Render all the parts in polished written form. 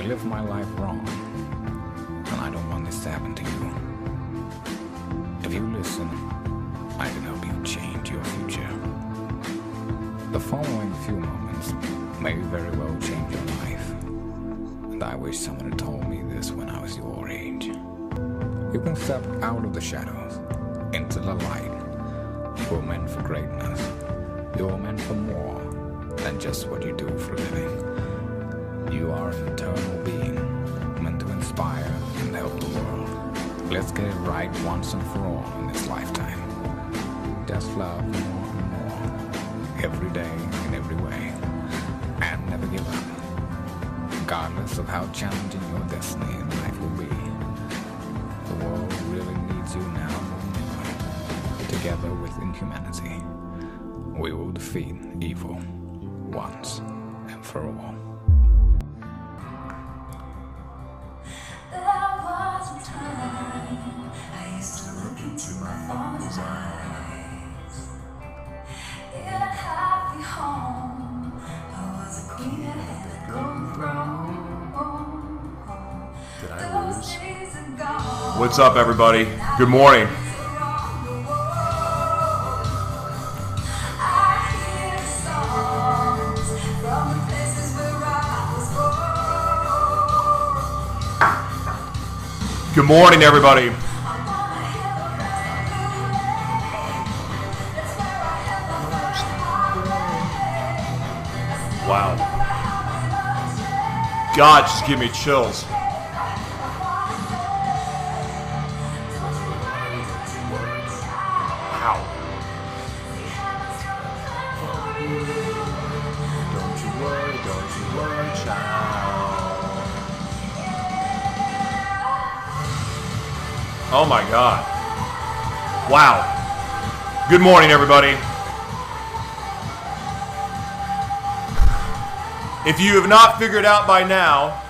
I live my life wrong, and I don't want this to happen to you. If you listen, I can help you change your future. The following few moments may very well change your life, and I wish someone had told me this when I was your age. You can step out of the shadows into the light. You were meant for greatness. You were meant for more than just what you do for a living. You are an eternal being, meant to inspire and help the world. Let's get it right once and for all in this lifetime. Just love more and more, every day in every way, and never give up. Regardless of how challenging your destiny in life will be, the world really needs you now more than ever. Together within humanity, we will defeat evil once and for all. There was a time I used to look into my father's eyes. In a happy home, I was a queen that had a golden throne. Did I lose? What's up, everybody? Good morning. Good morning, everybody. Wow. God, just give me chills. Wow. Don't you worry, child. Oh my God. Wow. Good morning, everybody. If you have not figured out by now,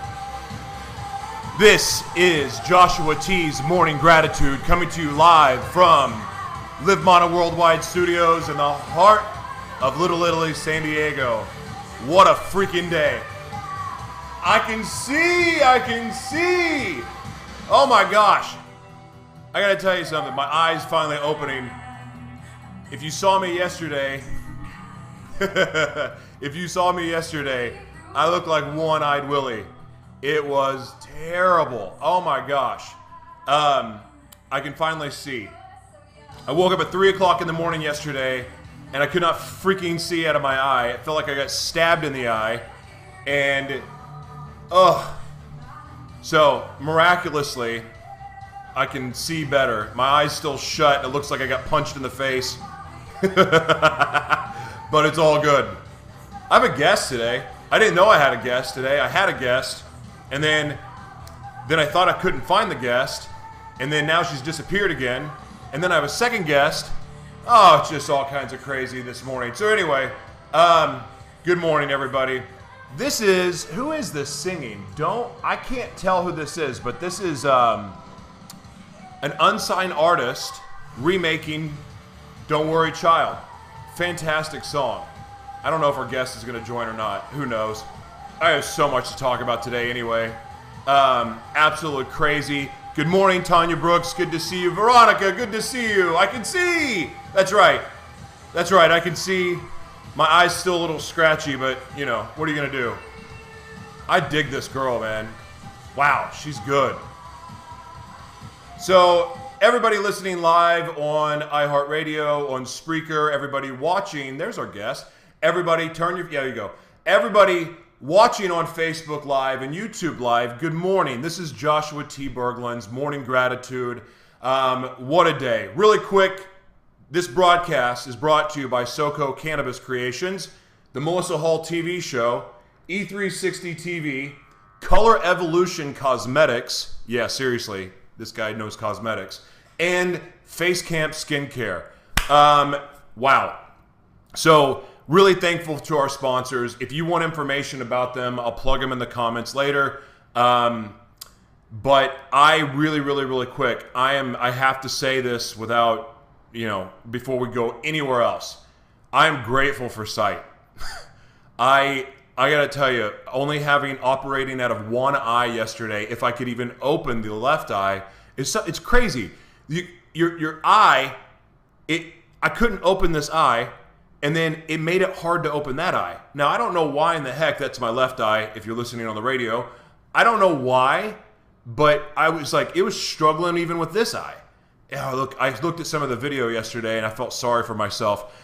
this is Joshua T's Morning Gratitude coming to you live from Live Mana Worldwide Studios in the heart of Little Italy, San Diego. What a freaking day. I can see. Oh my gosh. I gotta tell you something, my eyes finally opening. If you saw me yesterday, I looked like one-eyed Willie. It was terrible. Oh my gosh. I can finally see. I woke up at 3 o'clock in the morning yesterday, and I could not freaking see out of my eye. It felt like I got stabbed in the eye, and, so, miraculously, I can see better. My eyes still shut. It looks like I got punched in the face. But it's all good. I have a guest today. I didn't know I had a guest today. I had a guest. And then I thought I couldn't find the guest. And then now she's disappeared again. And then I have a second guest. Oh, it's just all kinds of crazy this morning. So anyway, good morning, everybody. This is, who is this singing? I can't tell who this is, but this is, an unsigned artist remaking Don't Worry Child. Fantastic song. I don't know if our guest is going to join or not. Who knows? I have so much to talk about today anyway. Absolutely crazy. Good morning, Tanya Brooks. Good to see you. Veronica, good to see you. I can see. That's right. I can see. My eye's still a little scratchy, but, you know, what are you going to do? I dig this girl, man. Wow, she's good. So, everybody listening live on iHeartRadio, on Spreaker, everybody watching, there's our guest. Everybody there you go. Everybody watching on Facebook Live and YouTube Live, good morning. This is Joshua T. Berglan's Morning Gratitude. What a day. Really quick, this broadcast is brought to you by Soko Cannabis Creations, the Melissa Hall TV show, E360 TV, ColorEvolution Cosmetics, yeah, seriously, this guy knows cosmetics, and FaceCamp Skincare. Wow. So, really thankful to our sponsors. If you want information about them, I'll plug them in the comments later. But I really quick, I have to say this without, before we go anywhere else. I'm grateful for sight. I I gotta tell you, only operating out of one eye yesterday, if I could even open the left eye, it's crazy. Your eye, I couldn't open this eye, and then it made it hard to open that eye. Now, I don't know why in the heck that's my left eye, if you're listening on the radio. I don't know why, but I was like, it was struggling even with this eye. Yeah, look, I looked at some of the video yesterday, and I felt sorry for myself.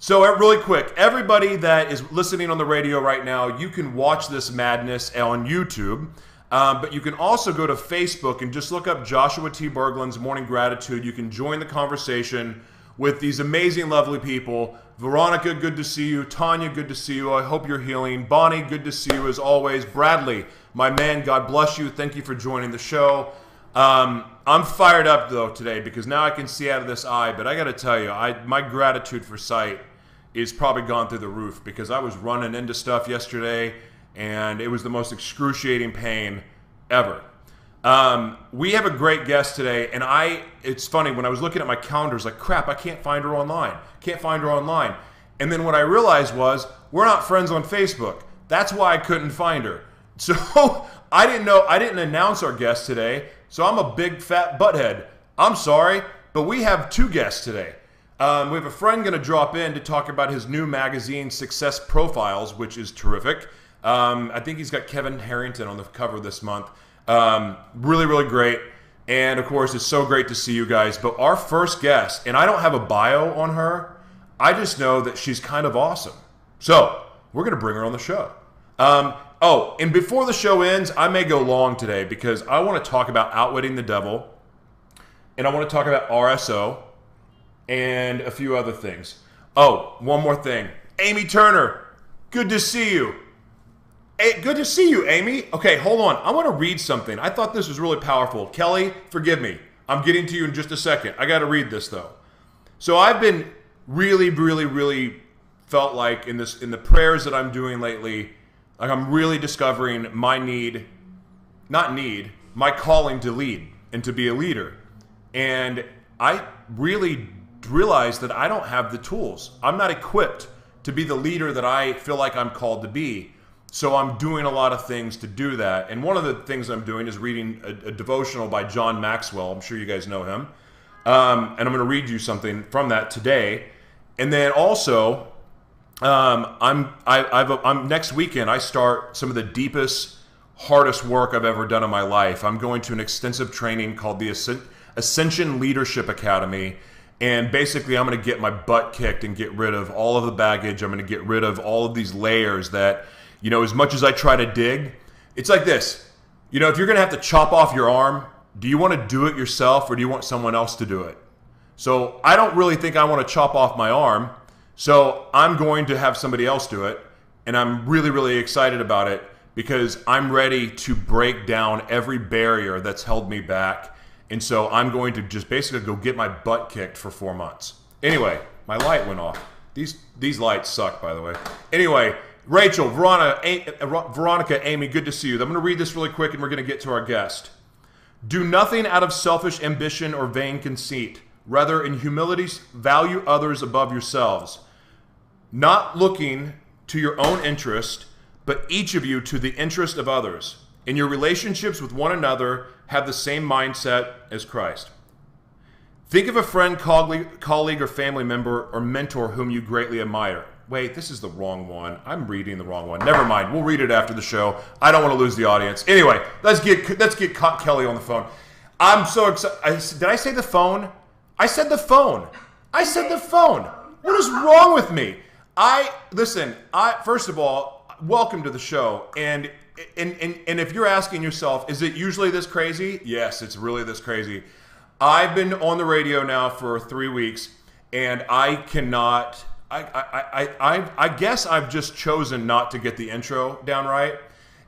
So really quick, everybody that is listening on the radio right now, you can watch this madness on YouTube, but you can also go to Facebook and just look up Joshua T. Berglan's Morning Gratitude. You can join the conversation with these amazing, lovely people. Veronica, good to see you. Tanya, good to see you. I hope you're healing. Bonnie, good to see you as always. Bradley, my man, God bless you. Thank you for joining the show. I'm fired up, though, today because now I can see out of this eye, but I got to tell you, my gratitude for sight is probably gone through the roof because I was running into stuff yesterday and it was the most excruciating pain ever. We have a great guest today, and it's funny, when I was looking at my calendar, I was like, crap, I can't find her online. Can't find her online. And then what I realized was, we're not friends on Facebook. That's why I couldn't find her. So I didn't announce our guest today, so I'm a big fat butthead. I'm sorry, but we have two guests today. We have a friend going to drop in to talk about his new magazine, Success Profiles, which is terrific. I think he's got Kevin Harrington on the cover this month. Really, really great. And of course, it's so great to see you guys. But our first guest, and I don't have a bio on her, I just know that she's kind of awesome. So we're going to bring her on the show. And before the show ends, I may go long today because I want to talk about Outwitting the Devil, and I want to talk about RSO, and a few other things. Oh, one more thing. Amy Turner, good to see you. Hey, good to see you, Amy. Okay, hold on. I want to read something. I thought this was really powerful. Kelly, forgive me. I'm getting to you in just a second. I got to read this, though. So I've been really felt like in the prayers that I'm doing lately, like I'm really discovering my my calling to lead and to be a leader. And I really realized that I don't have the tools. I'm not equipped to be the leader that I feel like I'm called to be. So I'm doing a lot of things to do that. And one of the things I'm doing is reading a devotional by John Maxwell. I'm sure you guys know him. And I'm going to read you something from that today. And then also, I'm next weekend, I start some of the deepest, hardest work I've ever done in my life. I'm going to an extensive training called the Ascension Leadership Academy. And basically, I'm going to get my butt kicked and get rid of all of the baggage. I'm going to get rid of all of these layers that, you know, as much as I try to dig, it's like this. You know, if you're going to have to chop off your arm, do you want to do it yourself or do you want someone else to do it? So I don't really think I want to chop off my arm. So I'm going to have somebody else do it. And I'm really excited about it because I'm ready to break down every barrier that's held me back. And so I'm going to just basically go get my butt kicked for 4 months. Anyway, my light went off. These lights suck, by the way. Anyway, Rachel, Veronica, Amy, good to see you. I'm going to read this really quick and we're going to get to our guest. Do nothing out of selfish ambition or vain conceit. Rather, in humility, value others above yourselves. Not looking to your own interest, but each of you to the interest of others. In your relationships with one another, have the same mindset as Christ. Think of a friend, colleague, or family member or mentor whom you greatly admire. Wait, this is the wrong one. I'm reading the wrong one. Never mind. We'll read it after the show. I don't want to lose the audience. Anyway, let's get Kelly on the phone. I'm so excited. Did I say the phone? I said the phone. I said the phone. What is wrong with me? First of all, welcome to the show. And if you're asking yourself, is it usually this crazy? Yes, it's really this crazy. I've been on the radio now for 3 weeks, and I cannot. I guess I've just chosen not to get the intro down right.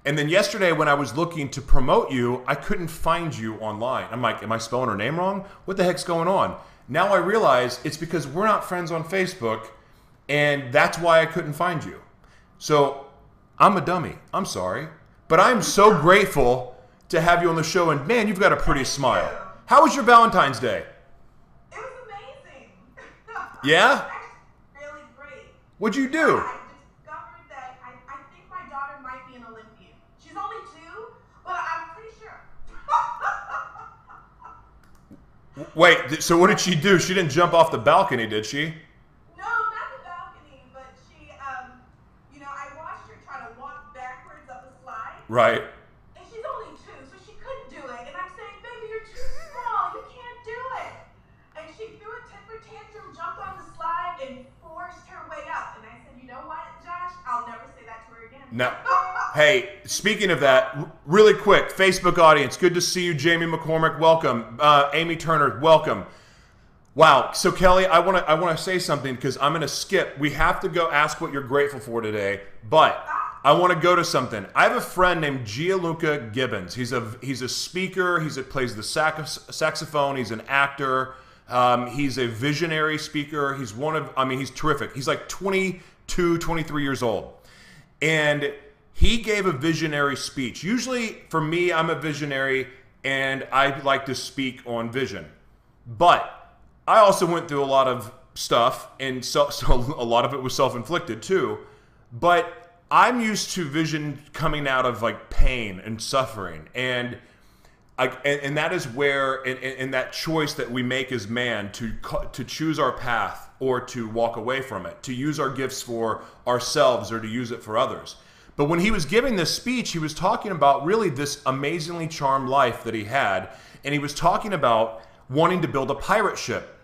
And then yesterday when I was looking to promote you, I couldn't find you online. I'm like, am I spelling her name wrong? What the heck's going on? Now I realize it's because we're not friends on Facebook, and that's why I couldn't find you. So I'm a dummy. I'm sorry. But I'm so grateful to have you on the show, and man, you've got a pretty smile. How was your Valentine's Day? It was amazing. Yeah? Really great. What'd you do? I discovered that I Wait, so what did she do? She didn't jump off the balcony, did she? No, not the balcony, but she, I watched her try to walk backwards up a slide. Right. And she's only 2, so she couldn't do it. And I'm saying, baby, you're too small. You can't do it. And she threw a temper tantrum, jumped on the slide, and forced her way up. And I said, you know what, Josh? I'll never say that to her again. No. Hey, speaking of that, really quick, Facebook audience, good to see you. Jamie McCormick, welcome. Amy Turner, welcome. Wow. So Kelly, I want to say something because I'm going to skip. We have to go ask what you're grateful for today, but I want to go to something. I have a friend named Gianluca Gibbons. He's a speaker. He plays the saxophone. He's an actor. He's a visionary speaker. He's he's terrific. He's like 22, 23 years old. And he gave a visionary speech. Usually for me, I'm a visionary and I like to speak on vision. But I also went through a lot of stuff, and so a lot of it was self-inflicted too. But I'm used to vision coming out of like pain and suffering. And that is where, in that choice that we make as man to choose our path or to walk away from it, to use our gifts for ourselves or to use it for others. But when he was giving this speech, he was talking about really this amazingly charmed life that he had, and he was talking about wanting to build a pirate ship.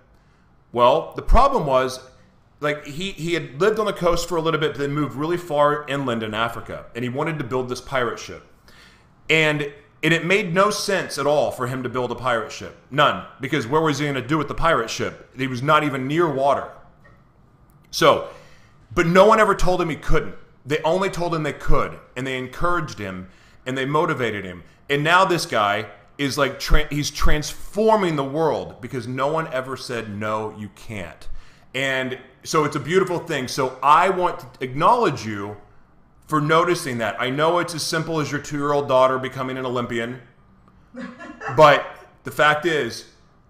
Well, the problem was, like, he had lived on the coast for a little bit, but then moved really far inland in Africa, and he wanted to build this pirate ship. And it made no sense at all for him to build a pirate ship. None. Because where was he going to do with the pirate ship? He was not even near water. So, but no one ever told him he couldn't. They only told him they could. And they encouraged him. And they motivated him. And now this guy is like, he's transforming the world because no one ever said, no, you can't. And so it's a beautiful thing. So I want to acknowledge you for noticing that. I know it's as simple as your 2-year-old daughter becoming an Olympian, but the fact is,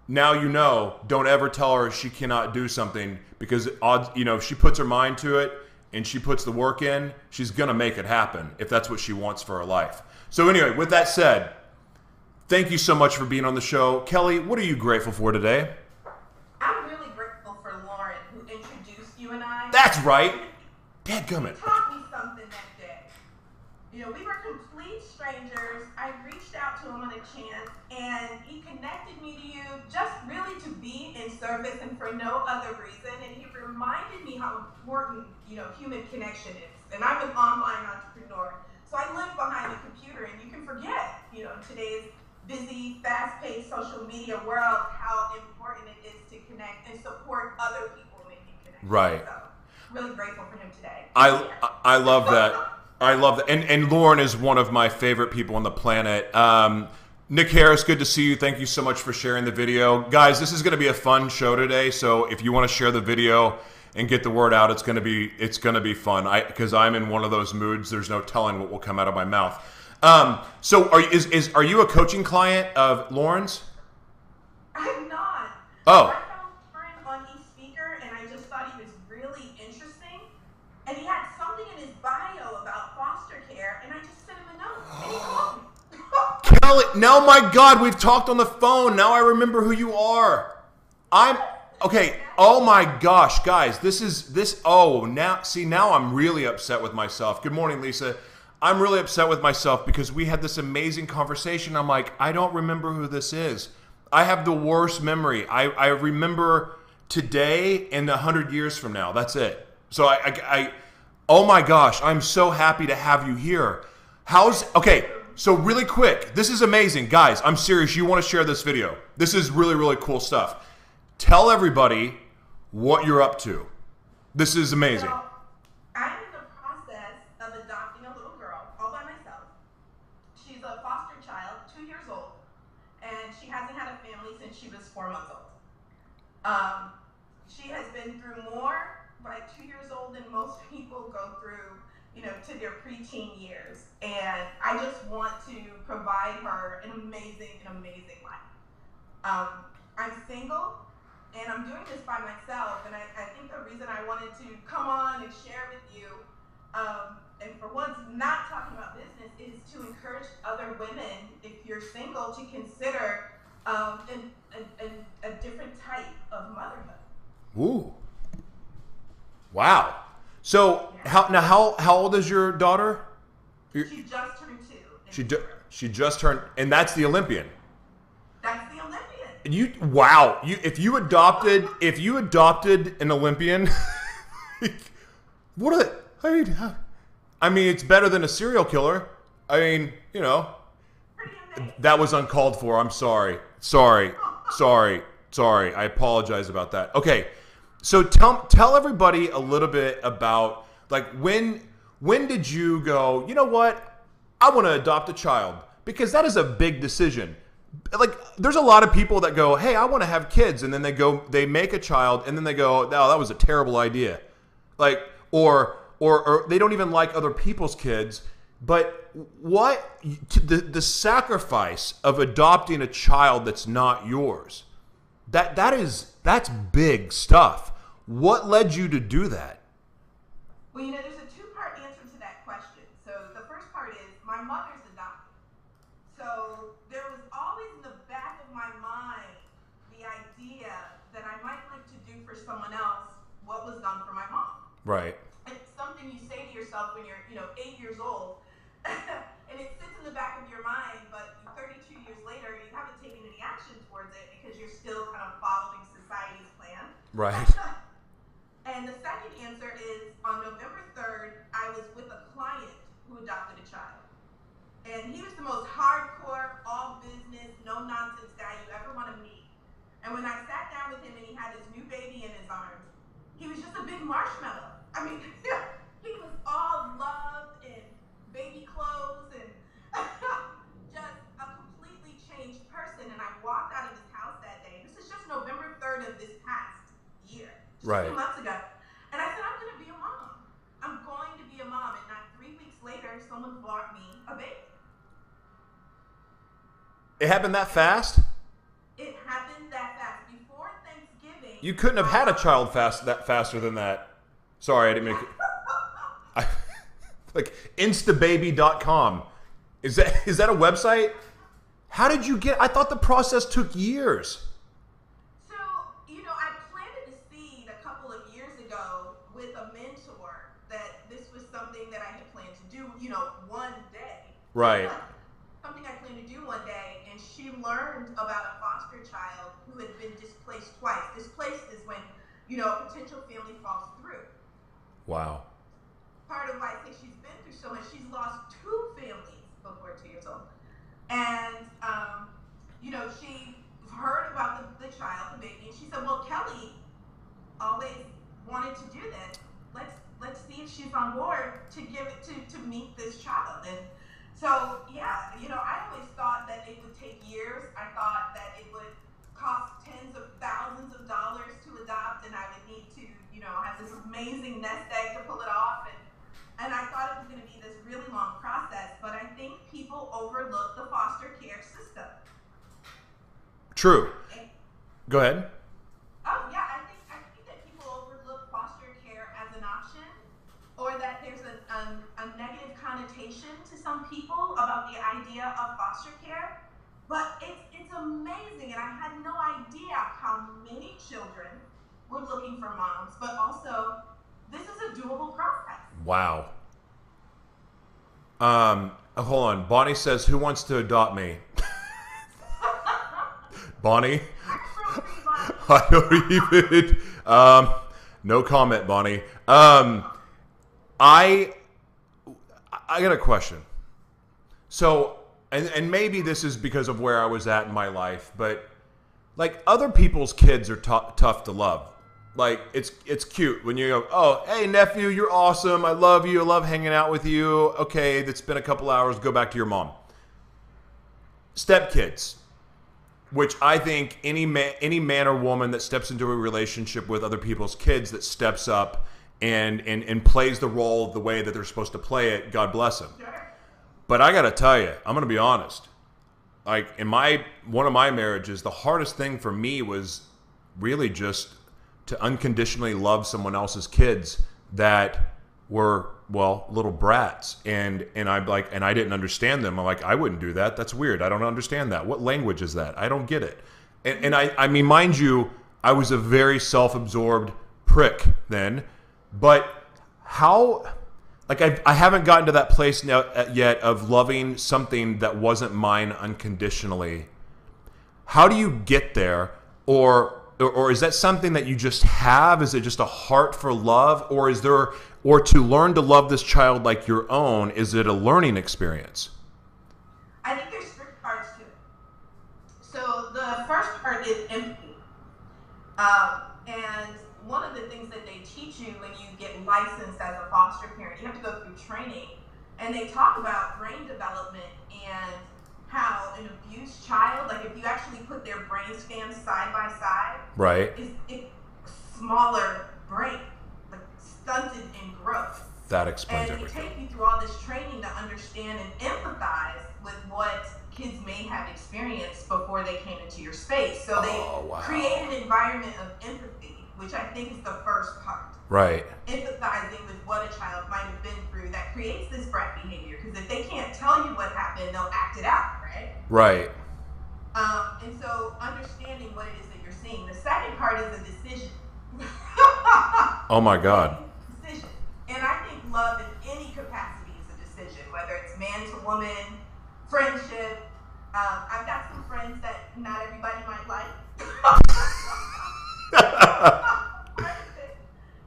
now you know, don't ever tell her she cannot do something, because if she puts her mind to it and she puts the work in, she's gonna make it happen if that's what she wants for her life. So anyway, with that said, thank you so much for being on the show. Kelly, what are you grateful for today? I'm really grateful for Lauren, who introduced you and I. That's right. Dadgummit. He taught me something that day. We were complete strangers. I reached out to him on a chance, and he connected me to you just really to be in service and for no other reason. And he reminded me how important, human connection is. And I'm an online entrepreneur, so I live behind a computer, and you can forget, in today's busy, fast-paced social media world, how important it is to connect and support other people making connections. Right. So, really grateful for him today. I love that. I love that. And Lauren is one of my favorite people on the planet. Nick Harris, good to see you. Thank you so much for sharing the video. Guys, this is going to be a fun show today. So if you want to share the video and get the word out, it's going to be fun. Because I'm in one of those moods. There's no telling what will come out of my mouth. So are you a coaching client of Lauren's? I'm not. Oh. I found Lauren on eSpeaker, and I just thought he was really interesting. And he had something in his bio about foster care, and I just sent him a note, and he called me. Kelly, no, my God, we've talked on the phone. Now I remember who you are. Okay. Oh my gosh, guys, now I'm really upset with myself. Good morning, Lisa. I'm really upset with myself because we had this amazing conversation. I'm like, I don't remember who this is. I have the worst memory. I remember today and 100 years from now. That's it. So oh my gosh, I'm so happy to have you here. Okay, so really quick, this is amazing. Guys, I'm serious. You want to share this video. This is really, really cool stuff. Tell everybody what you're up to. This is amazing. So, I'm in the process of adopting a little girl all by myself. She's a foster child, 2 years old, and she hasn't had a family since she was 4 months old. She has been through more by 2 years old than most people go through, to their preteen years. And I just want to provide her an amazing life. I'm single, and I'm doing this by myself, and I think the reason I wanted to come on and share with you, and for once not talking about business, is to encourage other women, if you're single, to consider and a different type of motherhood. Ooh. Wow. So how old is your daughter? She just turned 2. She just turned, and that's the Olympian. That's the Olympian. If you adopted an Olympian, what are they? I mean, it's better than a serial killer. I mean, you know, that was uncalled for. I'm sorry. Sorry. I apologize about that. Okay, so tell everybody a little bit about, like, when did you go, you know what, I want to adopt a child? Because that is a big decision. Like, there's a lot of people that go, hey, I want to have kids, and then they make a child, and then they go, oh, that was a terrible idea. Like, or they don't even like other people's kids. But the sacrifice of adopting a child that's not yours, that's big stuff. What led you to do that? Well, you know, there's a 2-part answer to that question. So the first part is my mother's adopted. So there was always in the back of my mind the idea that I might like to do for someone else what was done for my mom. Right. It's something you say to yourself when you're, 8 years old, and it sits in the back of your mind, but 32 years later, you haven't taken any action towards it because you're still kind of following society's plan. Right. And the second answer is, on November 3rd, I was with a client who adopted a child. And he was the most hardcore, all business, no nonsense guy you ever want to meet. And when I sat down with him and he had his new baby in his arms, he was just a big marshmallow. I mean, he was all love and baby clothes and just a completely changed person. And I walked out of his house that day. This is just November 3rd of this past year. Just Right. 2 months ago. And I said, I'm going to be a mom. I'm going to be a mom. And not 3 weeks later, someone bought me a baby. It happened that fast? It happened that fast. Before Thanksgiving. You couldn't have had a child faster than that. Sorry, I didn't make it. Like instababy.com. Is that a website? How did you get? I thought the process took years. So, I planted a seed a couple of years ago with a mentor that this was something that I had planned to do, one day. Right. Something I planned to do one day, and she learned about a foster child who had been displaced twice. Displaced is when, a potential family falls through. Wow. Part of why I say she's been through so much, she's lost 2 families before 2 years old. And, she heard about the child, the baby, and she said, well, Kelly always wanted to do this. Let's see if she's on board to give it to meet this child. And so, yeah, I always thought that it would take years. I thought that it would cost tens of thousands of dollars to adopt, and I would need to, have this amazing nest egg to pull it off. And I thought it was going to be this really long process, but I think people overlook the foster care system. True. Go ahead. Oh yeah, I think that people overlook foster care as an option, or that there's a negative connotation to some people about the idea of foster care. But it's amazing, and I had no idea how many children were looking for moms, but also this is a doable process. Wow. Hold on. Bonnie says, who wants to adopt me? Bonnie? I don't even. No comment, Bonnie. I got a question. So, and maybe this is because of where I was at in my life, but like other people's kids are tough to love. Like it's cute when you go, oh, hey nephew, you're awesome. I love you. I love hanging out with you. Okay, it's been a couple hours. Go back to your mom. Stepkids, which I think any man or woman that steps into a relationship with other people's kids, that steps up and plays the role the way that they're supposed to play it, God bless them. But I gotta tell you, I'm gonna be honest. Like in one of my marriages, the hardest thing for me was really just to unconditionally love someone else's kids that were well, little brats, and I'm like, and I didn't understand them. I'm like, I wouldn't do that. That's weird. I don't understand that. What language is that? I don't get it. And I mean, mind you, I was a very self-absorbed prick then, but how, like, I haven't gotten to that place now yet of loving something that wasn't mine unconditionally. How do you get there? Or is that something that you just have? Is it just a heart for love? Or is there, or to learn to love this child like your own, is it a learning experience? I think there's three parts to it. So the first part is empathy. And one of the things that they teach you when you get licensed as a foster parent, you have to go through training, and they talk about brain development and how an abused child, like if you actually put their brain scans side by side, right, is smaller brain, like stunted in growth. That explains and everything. And they take you through all this training to understand and empathize with what kids may have experienced before they came into your space. So they create an environment of empathy, which I think is the first part. Right. Empathizing with what a child might have been through that creates this brat behavior. Because if they can't tell you what happened, they'll act it out, right? Right. And so understanding what it is that you're seeing. The second part is a decision. Oh my God. Decision. And I think love in any capacity is a decision, whether it's man to woman, friendship. I've got some friends that not everybody might like.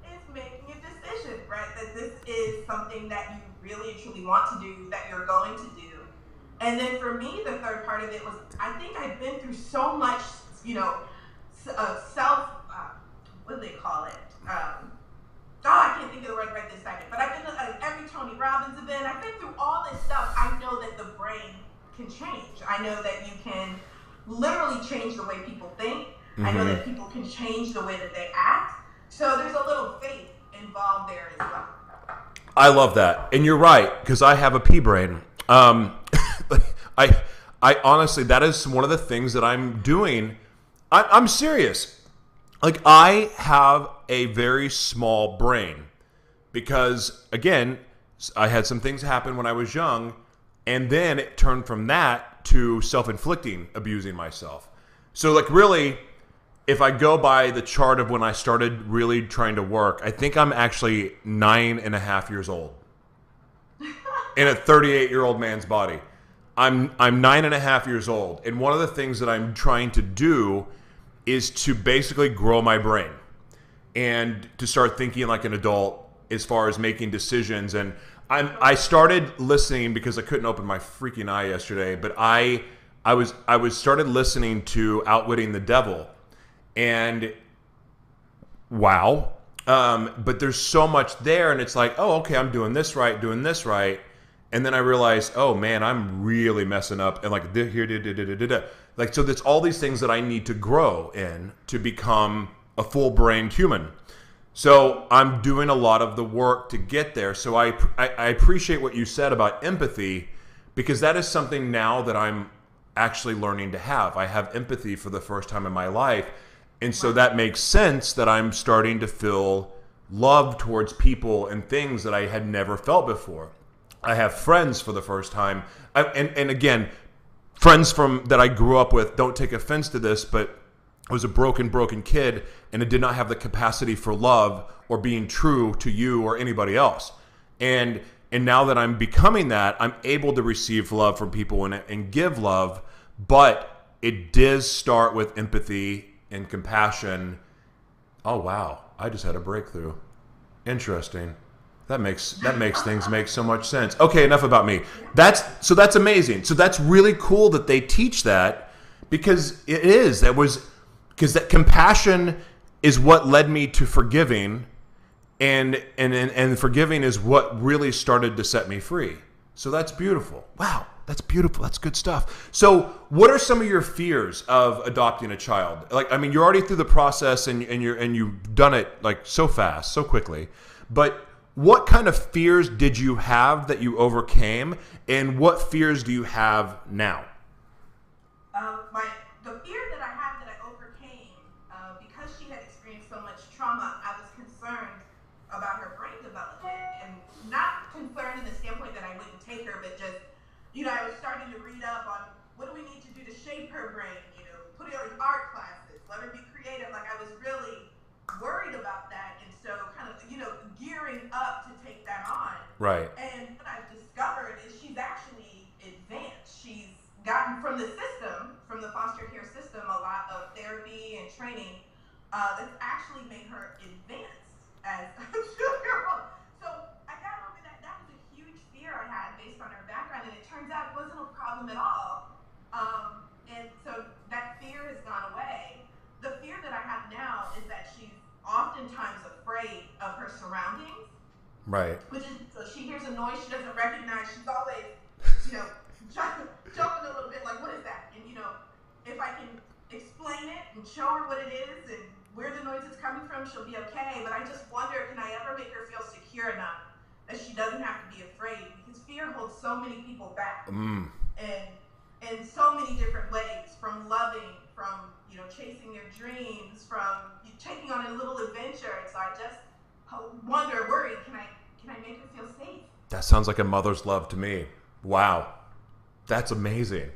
It's making a decision, right? That this is something that you really truly want to do, that you're going to do. And then for me, the third part of it was, I think I've been through so much, what do they call it? I can't think of the word right this second, but I've been to every Tony Robbins event. I've been through all this stuff. I know that the brain can change. I know that you can literally change the way people think. Mm-hmm. I know that people can change the way that they act. So there's a little faith involved there as well. I love that. And you're right, because I have a pea brain. I honestly, that is one of the things that I'm doing. I'm serious. Like, I have a very small brain because, again, I had some things happen when I was young, and then it turned from that to self-inflicting, abusing myself. So, like, really, if I go by the chart of when I started really trying to work, I think I'm actually 9.5 years old in a 38-year-old man's body. I'm 9.5 years old, and one of the things that I'm trying to do is to basically grow my brain and to start thinking like an adult as far as making decisions. And I started listening because I couldn't open my freaking eye yesterday, but I started listening to Outwitting the Devil, and wow. But there's so much there, and it's like, oh, okay, I'm doing this right. And then I realized, oh man, I'm really messing up. And like here, like, so there's all these things that I need to grow in to become a full-brained human. So I'm doing a lot of the work to get there. So I appreciate what you said about empathy, because that is something now that I'm actually learning to have. I have empathy for the first time in my life. And so that makes sense that I'm starting to feel love towards people and things that I had never felt before. I have friends for the first time. And again, friends that I grew up with, don't take offense to this, but I was a broken kid, and I did not have the capacity for love or being true to you or anybody else. And now that I'm becoming that, I'm able to receive love from people and give love, but it does start with empathy and compassion. Oh wow, I just had a breakthrough. Interesting. That makes things make so much sense. Okay, enough about me. That's amazing. So that's really cool that they teach that, because because that compassion is what led me to forgiving, and forgiving is what really started to set me free. So that's beautiful. Wow, that's beautiful. That's good stuff. So what are some of your fears of adopting a child? Like, I mean, you're already through the process and you've done it like so fast, so quickly, but what kind of fears did you have that you overcame, and what fears do you have now? The fear that I had that I overcame, because she had experienced so much trauma, I was concerned about her brain development, and not from the foster care system a lot of therapy and training that's actually made her advanced as a 2-year-old. So I got over that. That was a huge fear I had based on her background, and it turns out it wasn't a problem at all. And so that fear has gone away. The fear that I have now is that she's oftentimes afraid of her surroundings. Right. Which is, so she hears a noise she doesn't recognize. She's always, jumping a little bit like, what is that? And, if I can explain it and show her what it is and where the noise is coming from, she'll be okay. But I just wonder, can I ever make her feel secure enough that she doesn't have to be afraid? Because fear holds so many people back. And in so many different ways, from loving, from, chasing their dreams, from taking on a little adventure. And so I just wonder, worry, can I make her feel safe? That sounds like a mother's love to me. Wow. That's amazing.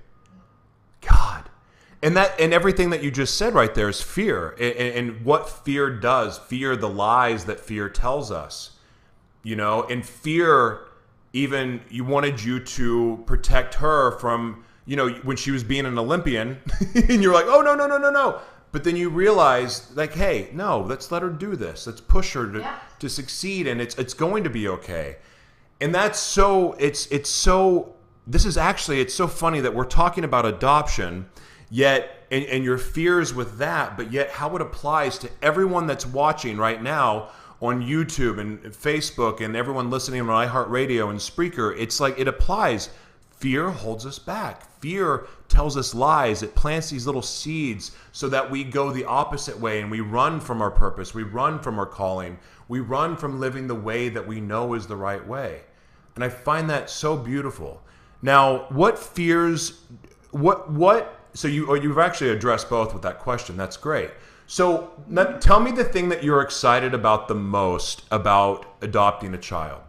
God. And everything that you just said right there is fear. And what fear does, fear the lies that fear tells us. And fear, even you wanted you to protect her from, when she was being an Olympian, and you're like, oh, no. But then you realize, like, hey, no, let's let her do this. Let's push her to succeed, and it's going to be okay. And that's so, it's so funny that we're talking about adoption, yet, and your fears with that, but yet how it applies to everyone that's watching right now on YouTube and Facebook and everyone listening on iHeartRadio and Spreaker. It's like it applies. Fear holds us back. Fear tells us lies. It plants these little seeds so that we go the opposite way and we run from our purpose. We run from our calling. We run from living the way that we know is the right way. And I find that so beautiful. Now, what fears, so you've actually addressed both with that question. That's great. So tell me the thing that you're excited about the most about adopting a child.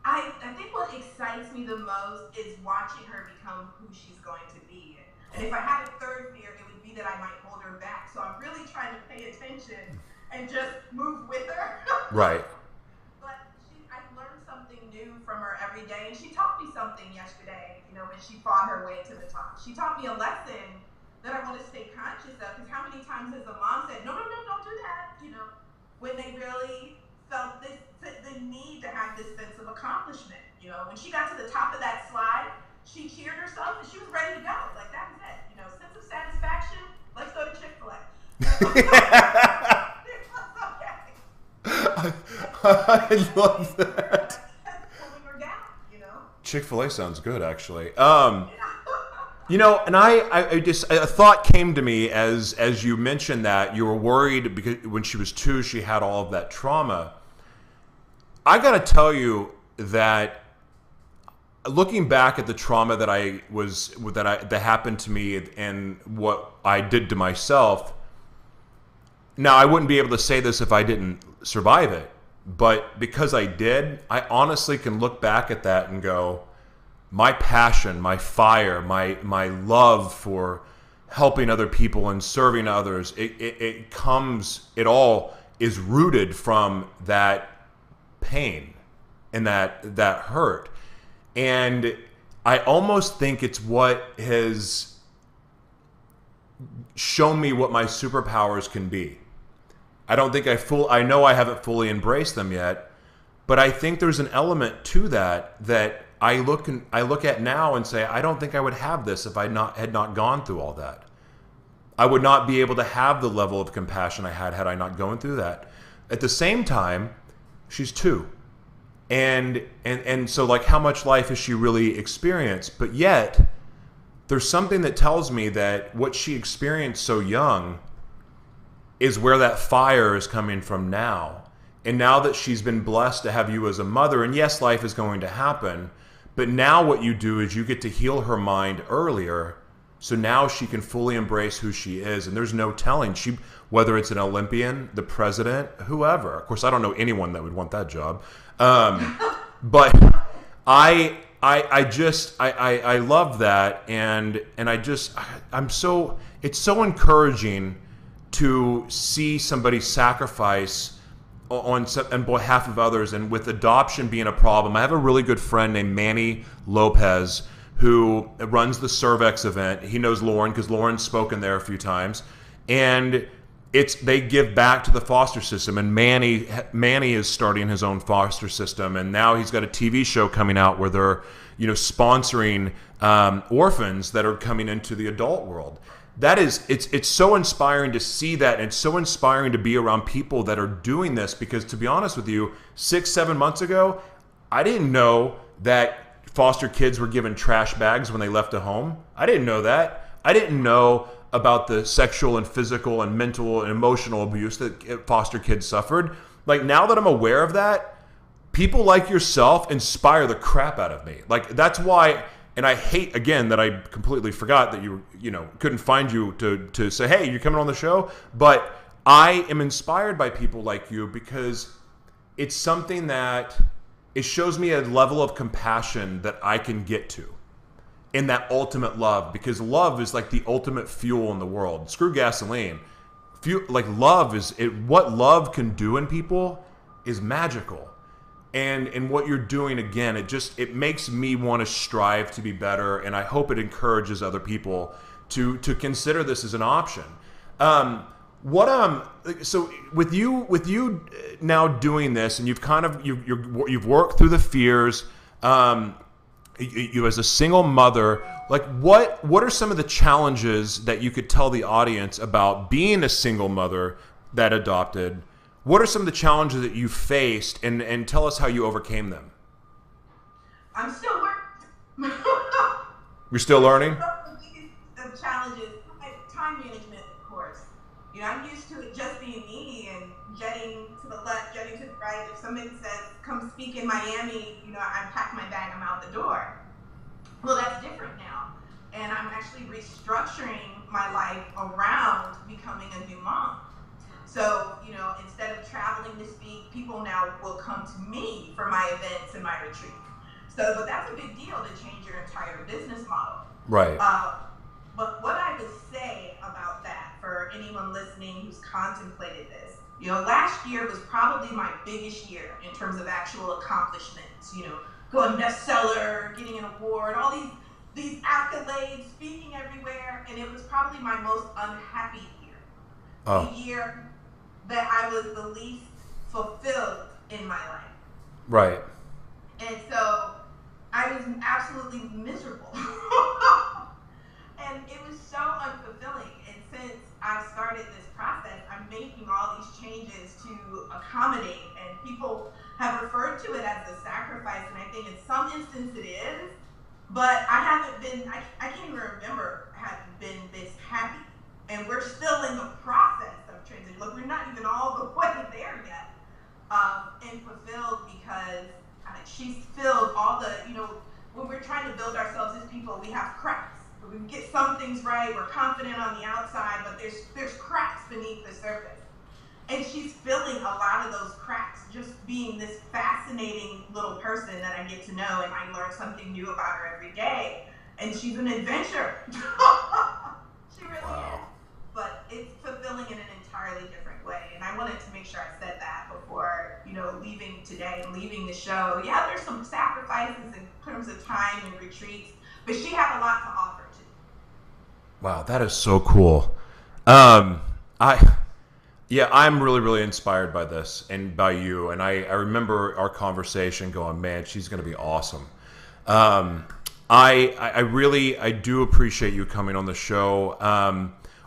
I think what excites me the most is watching her become who she's going to be. And if I had a third fear, it would be that I might hold her back. So I'm really trying to pay attention and just move with her. Right. But I've learned something new from her every day. And she taught me something yesterday, when she fought her way to the top. She taught me a lesson that I want to stay conscious of. Because how many times has a mom said, no, don't do that, when they really felt the need to have this sense of accomplishment. When she got to the top of that slide, she cheered herself and she was ready to go. Like, that was it. Sense of satisfaction. Let's go to Chick-fil-A. I love that. That's pulling her down, Chick-fil-A sounds good, actually. And a thought came to me as you mentioned that you were worried because when she was 2, she had all of that trauma. I got to tell you that looking back at the trauma that happened to me and what I did to myself, now I wouldn't be able to say this if I didn't survive it, but because I did, I honestly can look back at that and go, my passion, my fire, my love for helping other people and serving others, it all is rooted from that pain and that hurt. And I almost think it's what has shown me what my superpowers can be. I don't think I know I haven't fully embraced them yet, but I think there's an element to that I look at now and say, I don't think I would have this if I had not gone through all that. I would not be able to have the level of compassion I had I not gone through that. At the same time, she's 2. And so, like, how much life has she really experienced? But yet, there's something that tells me that what she experienced so young is where that fire is coming from now. And now that she's been blessed to have you as a mother, and yes, life is going to happen, but now what you do is you get to heal her mind earlier, so now she can fully embrace who she is. And there's no telling, whether it's an Olympian, the president, whoever. Of course, I don't know anyone that would want that job. But I love that, and it's so encouraging to see somebody sacrifice on behalf of others, and with adoption being a problem. I have a really good friend named Manny Lopez who runs the Cervex event. He knows Lauren because Lauren's spoken there a few times, and they give back to the foster system. And Manny is starting his own foster system, and now he's got a TV show coming out where they're sponsoring orphans that are coming into the adult world. It's so inspiring to see that, and it's so inspiring to be around people that are doing this, because to be honest with you, 6-7 months ago, I didn't know that foster kids were given trash bags when they left a home. I didn't know that. I didn't know about the sexual and physical and mental and emotional abuse that foster kids suffered. Like, now that I'm aware of that, people like yourself inspire the crap out of me. Like, that's why, and I hate, again, that I completely forgot that you couldn't find you to say, hey, you're coming on the show. But I am inspired by people like you, because it's something that it shows me a level of compassion that I can get to, in that ultimate love, because love is like the ultimate fuel in the world. Screw gasoline. Love is it. What love can do in people is magical. And what you're doing, again, it makes me want to strive to be better, and I hope it encourages other people to consider this as an option. So with you now doing this, and you've worked through the fears, you as a single mother, like what are some of the challenges that you could tell the audience about being a single mother that adopted? What are some of the challenges that you faced, and tell us how you overcame them? I'm still learning. You're still learning? The challenge is time management, of course. I'm used to it just being me and jetting to the left, jetting to the right. If somebody says, come speak in Miami, I pack my bag, I'm out the door. Well, that's different now. And I'm actually restructuring my life around becoming a new mom. So, instead of traveling to speak, people now will come to me for my events and my retreat. But that's a big deal to change your entire business model. Right. But what I would say about that for anyone listening who's contemplated this, last year was probably my biggest year in terms of actual accomplishments, going bestseller, getting an award, all these accolades, speaking everywhere. And it was probably my most unhappy year. Oh. The year that I was the least fulfilled in my life. Right. And so I was absolutely miserable. And it was so unfulfilling. And since I've started this process, I'm making all these changes to accommodate. And people have referred to it as a sacrifice. And I think in some instance it is. But I haven't been, I can't even remember having been this happy. And we're still in the process of transition. Look, we're not even all the way there yet. And fulfilled because she's filled all the, when we're trying to build ourselves as people, we have cracks. We get some things right, we're confident on the outside, but there's cracks beneath the surface. And she's filling a lot of those cracks, just being this fascinating little person that I get to know, and I learn something new about her every day. And she's an adventure. She really is. But it's fulfilling in an entirely different way. And I wanted to make sure I said that before, leaving today and leaving the show. Yeah, there's some sacrifices in terms of time and retreats, but she had a lot to offer too. Wow, that is so cool. I'm really, really inspired by this and by you. And I remember our conversation going, man, she's going to be awesome. I do appreciate you coming on the show.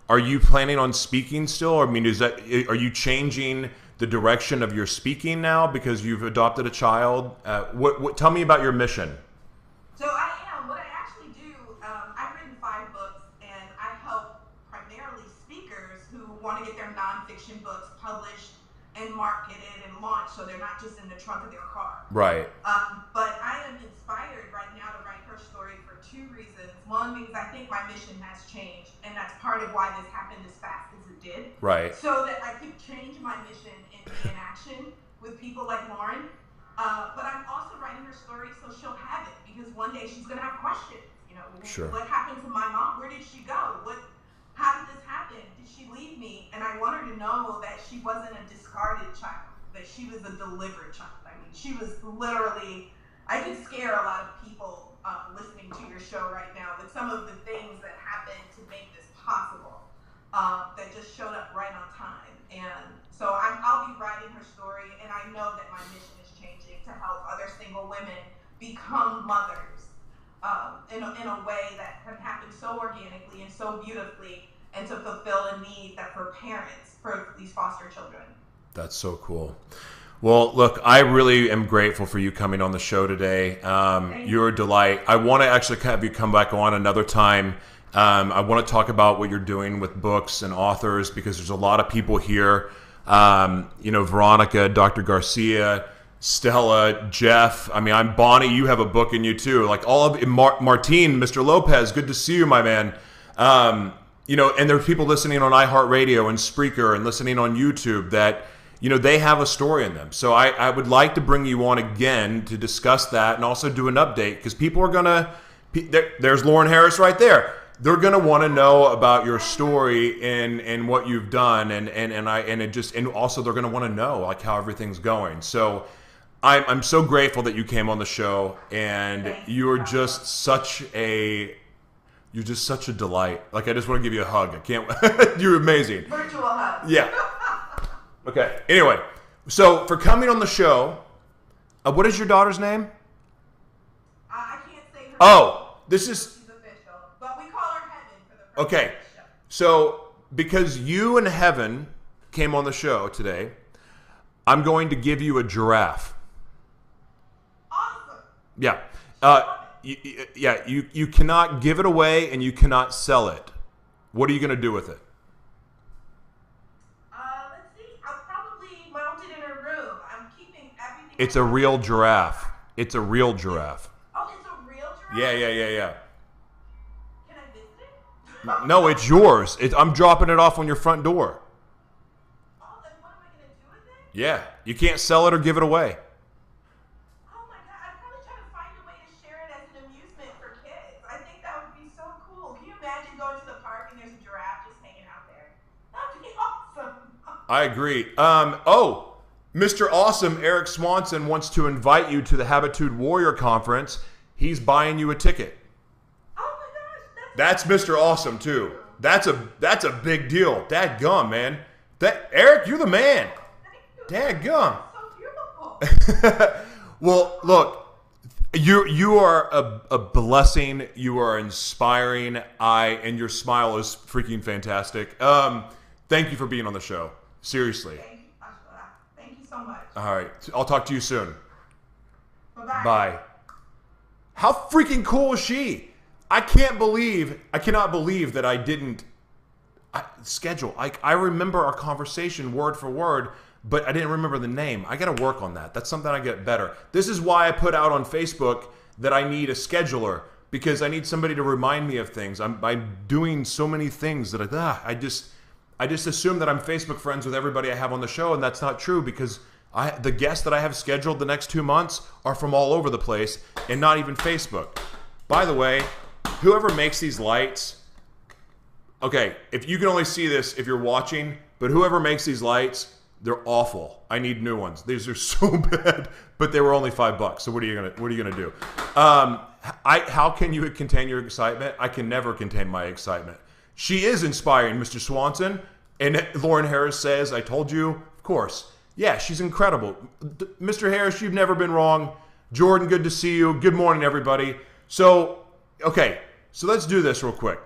Are you planning on speaking still? I mean, are you changing the direction of your speaking now because you've adopted a child? Tell me about your mission. So I am. What I actually do, I've written 5 books, and I help primarily speakers who want to get their nonfiction books published and marketed and launched, so they're not just in the trunk of their car. Right. But I am inspired right now to write her story for 2 reasons. One, because I think my mission has changed, and that's part of why this happened as fast as it did. Right. So that I could change my mission and be in action with people like Lauren. But I'm also writing her story so she'll have it, because one day she's going to have questions. Sure. What happened to my mom? Where did she go? How did this happen? Did she leave me? And I want her to know that she wasn't a discarded child, that she was a delivered child. I mean, she was literally, I could scare a lot of people listening to your show right now with some of the things that happened to make this possible, that just showed up right on time. And so I'll be writing her story, and I know that my mission is changing to help other single women become mothers in a way that can happen so organically and so beautifully, and to fulfill a need that for parents for these foster children. That's so cool. Well, look, I really am grateful for you coming on the show today. You're a delight. I want to actually have you come back on another time. I want to talk about what you're doing with books and authors, because there's a lot of people here. Veronica, Dr. Garcia, Stella, Jeff. I mean, I'm Bonnie. You have a book in you too. Like all of Martin, Mr. Lopez. Good to see you, my man. And there's people listening on iHeartRadio and Spreaker and listening on YouTube that, they have a story in them. So I would like to bring you on again to discuss that and also do an update, because people are going to, there's Lauren Harris right there. They're going to want to know about your story and what you've done. And also they're going to want to know like how everything's going. So I'm so grateful that you came on the show, and you're just such a delight. Like, I just want to give you a hug. I can't, you're amazing. Virtual hug. Yeah. Okay. Anyway, so for coming on the show, what is your daughter's name? I can't say her Oh, this is... She's official, but we call her Heaven for the first Okay. show. So because you and Heaven came on the show today, I'm going to give you a giraffe. Awesome. Yeah. You cannot give it away and you cannot sell it. What are you going to do with it? Let's see. I'll probably mount it in her room. I'm keeping everything. It's a real giraffe. It's a real giraffe. Oh, it's a real giraffe? Yeah. Can I visit it? No, it's yours. I'm dropping it off on your front door. Oh, then what am I going to do with it? Yeah. You can't sell it or give it away. Oh my God, I'd probably try to find a way to share it as an amusement for kids. I think that would be so cool. Can you imagine going to the park and there's a giraffe just hanging out there? That'd be awesome. I agree. Mr. Awesome, Eric Swanson, wants to invite you to the Habitude Warrior Conference. He's buying you a ticket. Oh my gosh, That's Mr. Awesome, too. That's a big deal. Dadgum, man. Eric, you're the man. thank you. Dadgum. So beautiful. Well, look, you are a blessing. You are inspiring. And your smile is freaking fantastic. Thank you for being on the show. Seriously. Thank you, Ashwara. Thank you so much. All right. I'll talk to you soon. Bye-bye. Bye. How freaking cool is she? I cannot believe that I didn't schedule. I remember our conversation word for word, but I didn't remember the name. I got to work on that. That's something I get better. This is why I put out on Facebook that I need a scheduler, because I need somebody to remind me of things. I'm doing so many things that I just assume that I'm Facebook friends with everybody I have on the show, and that's not true, because the guests that I have scheduled the next 2 months are from all over the place and not even Facebook. By the way, whoever makes these lights, okay, if you can only see this if you're watching, but whoever makes these lights, they're awful. I need new ones. These are so bad, but they were only $5. So what are you gonna do? How can you contain your excitement? I can never contain my excitement. She is inspiring, Mr. Swanson. And Lauren Harris says, I told you, of course. Yeah, she's incredible. Mr. Harris, you've never been wrong. Jordan, good to see you. Good morning, everybody. So, okay, so let's do this real quick.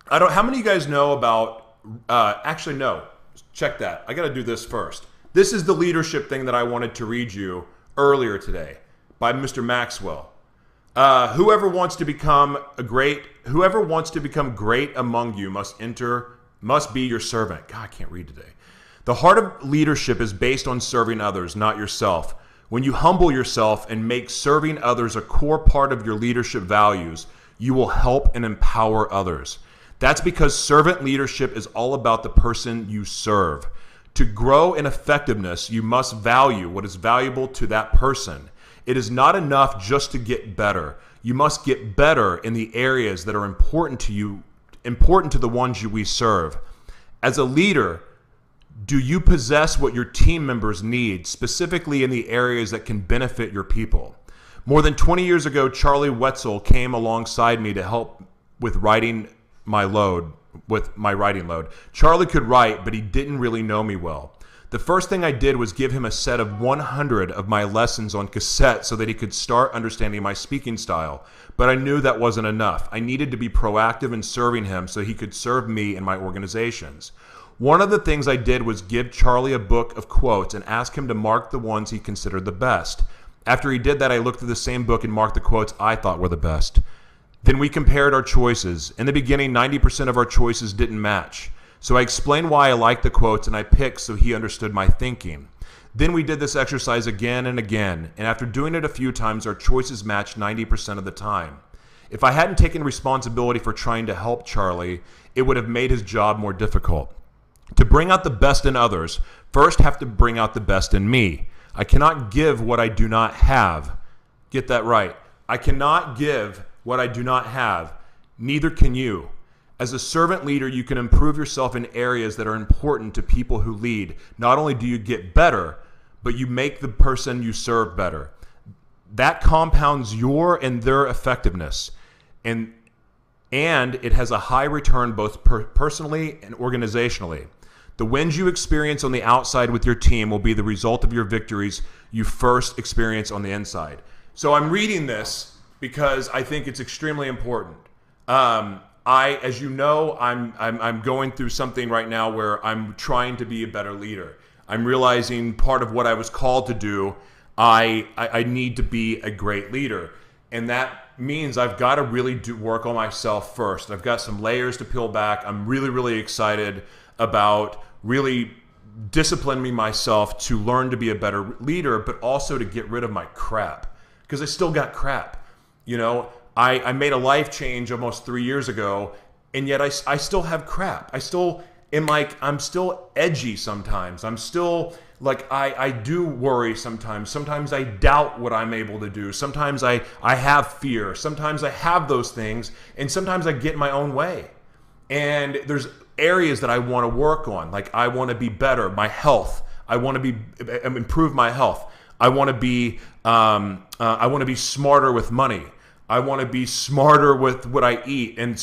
How many of you guys know about, actually, no. Check that. I got to do this first. This is the leadership thing that I wanted to read you earlier today by Mr. Maxwell. Whoever wants to become great among you must be your servant. God, I can't read today. The heart of leadership is based on serving others, not yourself. When you humble yourself and make serving others a core part of your leadership values, you will help and empower others. That's because servant leadership is all about the person you serve. To grow in effectiveness, you must value what is valuable to that person. It is not enough just to get better. You must get better in the areas that are important to you, important to the ones we serve. As a leader, do you possess what your team members need, specifically in the areas that can benefit your people? More than 20 years ago, Charlie Wetzel came alongside me to help with writing my load, with my writing load. Charlie could write, but he didn't really know me well. The first thing I did was give him a set of 100 of my lessons on cassette so that he could start understanding my speaking style. But I knew that wasn't enough. I needed to be proactive in serving him so he could serve me and my organizations. One of the things I did was give Charlie a book of quotes and ask him to mark the ones he considered the best. After he did that, I looked through the same book and marked the quotes I thought were the best. Then we compared our choices. In the beginning, 90% of our choices didn't match. So I explained why I liked the quotes and I picked so he understood my thinking. Then we did this exercise again and again, and after doing it a few times, our choices matched 90% of the time. If I hadn't taken responsibility for trying to help Charlie, it would have made his job more difficult. To bring out the best in others, first have to bring out the best in me. I cannot give what I do not have. Get that right. I cannot give what I do not have. Neither can you. As a servant leader, you can improve yourself in areas that are important to people who lead. Not only do you get better, but you make the person you serve better. That compounds your and their effectiveness. And it has a high return both personally and organizationally. The wins you experience on the outside with your team will be the result of your victories you first experience on the inside. So I'm reading this because I think it's extremely important. As you know, I'm going through something right now where I'm trying to be a better leader. I'm realizing part of what I was called to do, I need to be a great leader. And that means I've got to really work on myself first. I've got some layers to peel back. I'm really, really excited about really disciplining myself to learn to be a better leader, but also to get rid of my crap. Because I still got crap. You know, I made a life change almost 3 years ago, and yet I still have crap. I still am I'm still edgy sometimes. I'm still I do worry sometimes. Sometimes I doubt what I'm able to do. Sometimes I have fear. Sometimes I have those things, and sometimes I get in my own way. And there's areas that I want to work on. Like I want to be better. My health. I want to improve my health. I want to be smarter with money. I want to be smarter with what I eat. And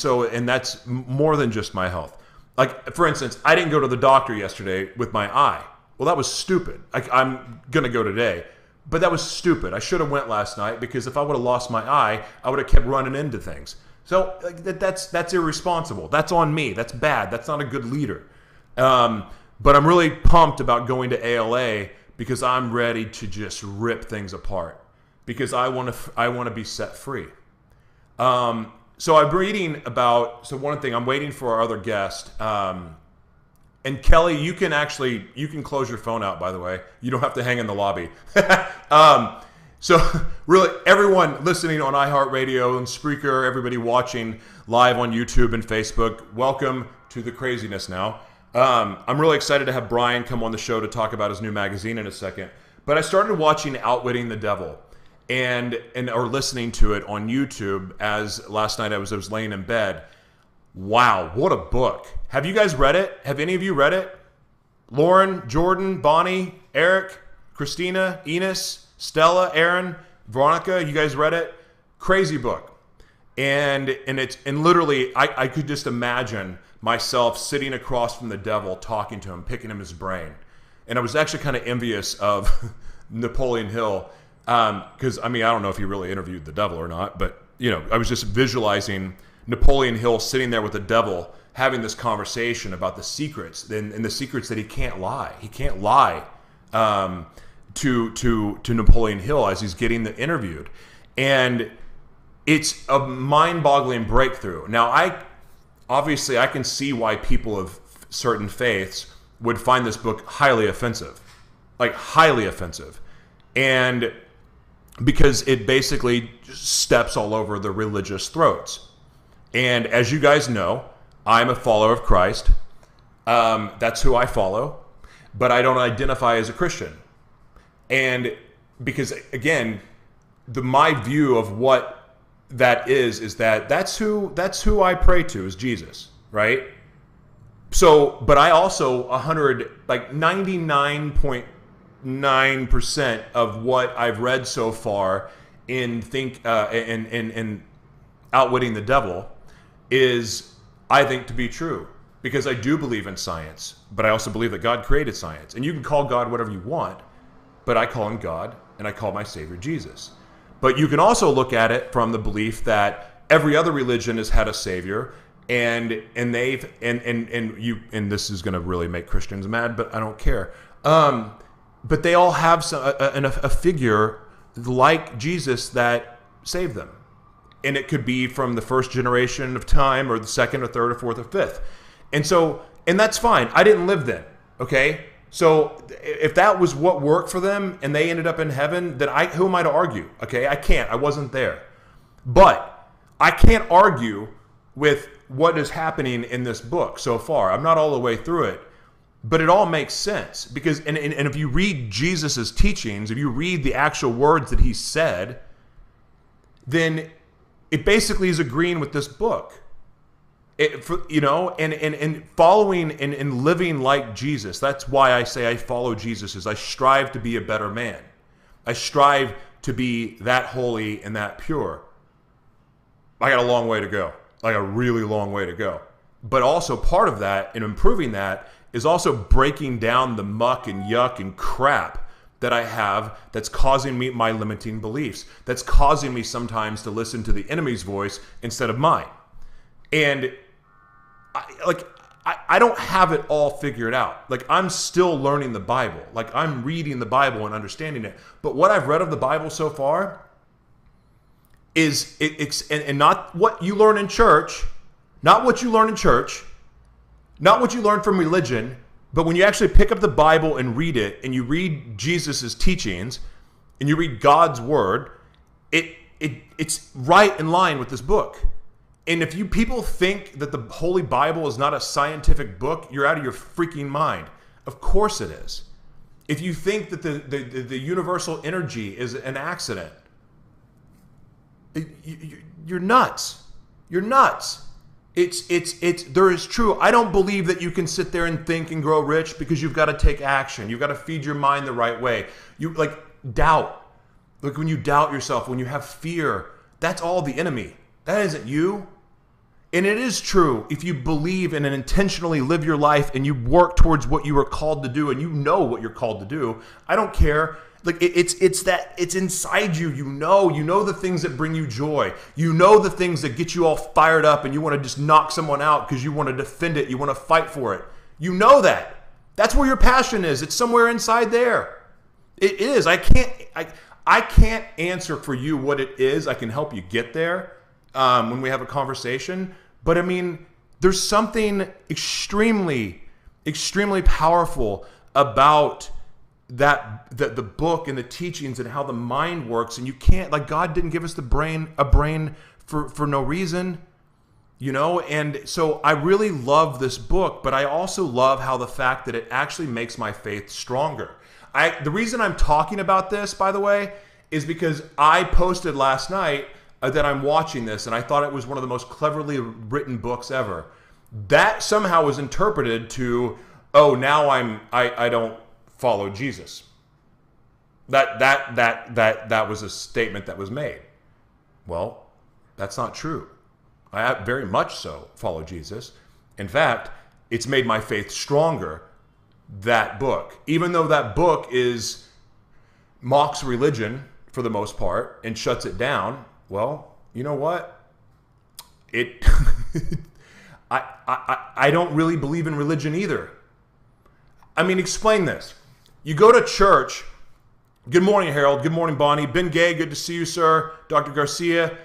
that's more than just my health. Like, for instance, I didn't go to the doctor yesterday with my eye. Well, that was stupid. I'm going to go today. But that was stupid. I should have went last night because if I would have lost my eye, I would have kept running into things. So that's irresponsible. That's on me. That's bad. That's not a good leader. But I'm really pumped about going to ALA because I'm ready to just rip things apart. Because I want to be set free. So I'm reading about. So one thing, I'm waiting for our other guest. And Kelly, you can close your phone out. By the way, you don't have to hang in the lobby. So really, everyone listening on iHeartRadio and Spreaker, everybody watching live on YouTube and Facebook, welcome to the craziness. Now, I'm really excited to have Brian come on the show to talk about his new magazine in a second. But I started watching Outwitting the Devil. Or listening to it on YouTube as last night I was laying in bed. Wow, what a book. Have you guys read it? Have any of you read it? Lauren, Jordan, Bonnie, Eric, Christina, Enos, Stella, Aaron, Veronica, you guys read it? Crazy book. And literally I could just imagine myself sitting across from the devil, talking to him, picking him his brain. And I was actually kind of envious of Napoleon Hill. Because, I don't know if he really interviewed the devil or not, but, I was just visualizing Napoleon Hill sitting there with the devil having this conversation about the secrets and the secrets that he can't lie. He can't lie to Napoleon Hill as he's getting interviewed. And it's a mind-boggling breakthrough. Now, I can see why people of certain faiths would find this book highly offensive. Like, highly offensive. And because it basically steps all over the religious throats. And as you guys know, I'm a follower of Christ. That's who I follow. But I don't identify as a Christian. And because, again, my view of what that is that's who I pray to, is Jesus, right? So, but I also 99.9% of what I've read so far in in Outwitting the Devil is, I think, to be true. Because I do believe in science, but I also believe that God created science. And you can call God whatever you want, but I call him God, and I call my Savior Jesus. But you can also look at it from the belief that every other religion has had a Savior, and this is going to really make Christians mad, but I don't care. But they all have a figure like Jesus that saved them. And it could be from the first generation of time, or the second or third or fourth or fifth. And that's fine. I didn't live then, okay? So if that was what worked for them and they ended up in heaven, then who am I to argue? Okay, I can't. I wasn't there. But I can't argue with what is happening in this book so far. I'm not all the way through it, but it all makes sense. Because, and if you read Jesus's teachings, if you read the actual words that he said, then it basically is agreeing with this book. And following and living like Jesus. That's why I say I follow Jesus, is I strive to be a better man. I strive to be that holy and that pure. I got a long way to go, like a really long way to go. But also part of that, in improving that, is also breaking down the muck and yuck and crap that I have that's causing me my limiting beliefs. That's causing me sometimes to listen to the enemy's voice instead of mine. And I don't have it all figured out. Like, I'm still learning the Bible. Like, I'm reading the Bible and understanding it. But what I've read of the Bible so far is, and not what you learn in church, not what you learn from religion, but when you actually pick up the Bible and read it, and you read Jesus's teachings, and you read God's word, it's right in line with this book. And if you people think that the Holy Bible is not a scientific book, you're out of your freaking mind. Of course it is. If you think that the universal energy is an accident, you're nuts. You're nuts. There is true. I don't believe that you can sit there and think and grow rich, because you've got to take action. You've got to feed your mind the right way. You doubt. Like, when you doubt yourself, when you have fear, that's all the enemy. That isn't you. And it is true, if you believe and intentionally live your life and you work towards what you are called to do, and you know what you're called to do. I don't care. Like, it's inside you. You know the things that bring you joy. You know the things that get you all fired up and you want to just knock someone out because you want to defend it. You want to fight for it. You know that. That's where your passion is. It's somewhere inside there. It is. I can't answer for you what it is. I can help you get there when we have a conversation. But I mean, there's something extremely, extremely powerful about the book and the teachings and how the mind works. And you can't, like, God didn't give us a brain for no reason, you know? And so I really love this book, but I also love how the fact that it actually makes my faith stronger. The reason I'm talking about this, by the way, is because I posted last night that I'm watching this, and I thought it was one of the most cleverly written books ever. That somehow was interpreted to, oh, now I don't follow Jesus. That was a statement that was made. Well, that's not true. I very much so follow Jesus. In fact, it's made my faith stronger, that book. Even though that book mocks religion for the most part and shuts it down, well, you know what? I don't really believe in religion either. I mean, explain this. You go to church. Good morning, Harold. Good morning, Bonnie. Ben Gay, good to see you, sir. Dr. Garcia.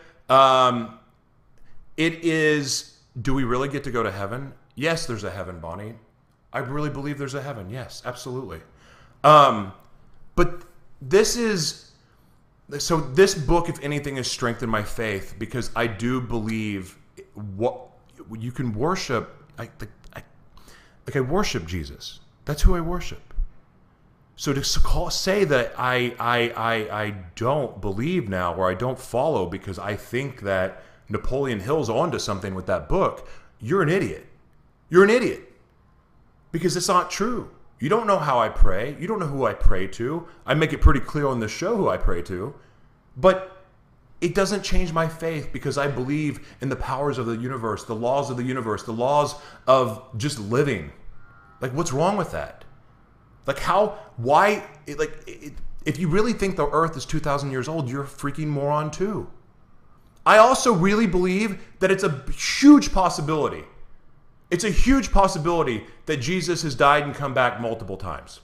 Do we really get to go to heaven? Yes, there's a heaven, Bonnie. I really believe there's a heaven. Yes, absolutely. But this book, if anything, has strengthened my faith, because I do believe what you can worship. I worship Jesus. That's who I worship. So to say that I don't believe now, or I don't follow because I think that Napoleon Hill's onto something with that book, you're an idiot. You're an idiot. Because it's not true. You don't know how I pray. You don't know who I pray to. I make it pretty clear on this show who I pray to. But It doesn't change my faith because I believe in the powers of the universe, the laws of the universe, the laws of just living. Like, what's wrong with that? Like, if you really think the earth is 2,000 years old, you're a freaking moron too. I also really believe that it's a huge possibility. It's a huge possibility that Jesus has died and come back multiple times.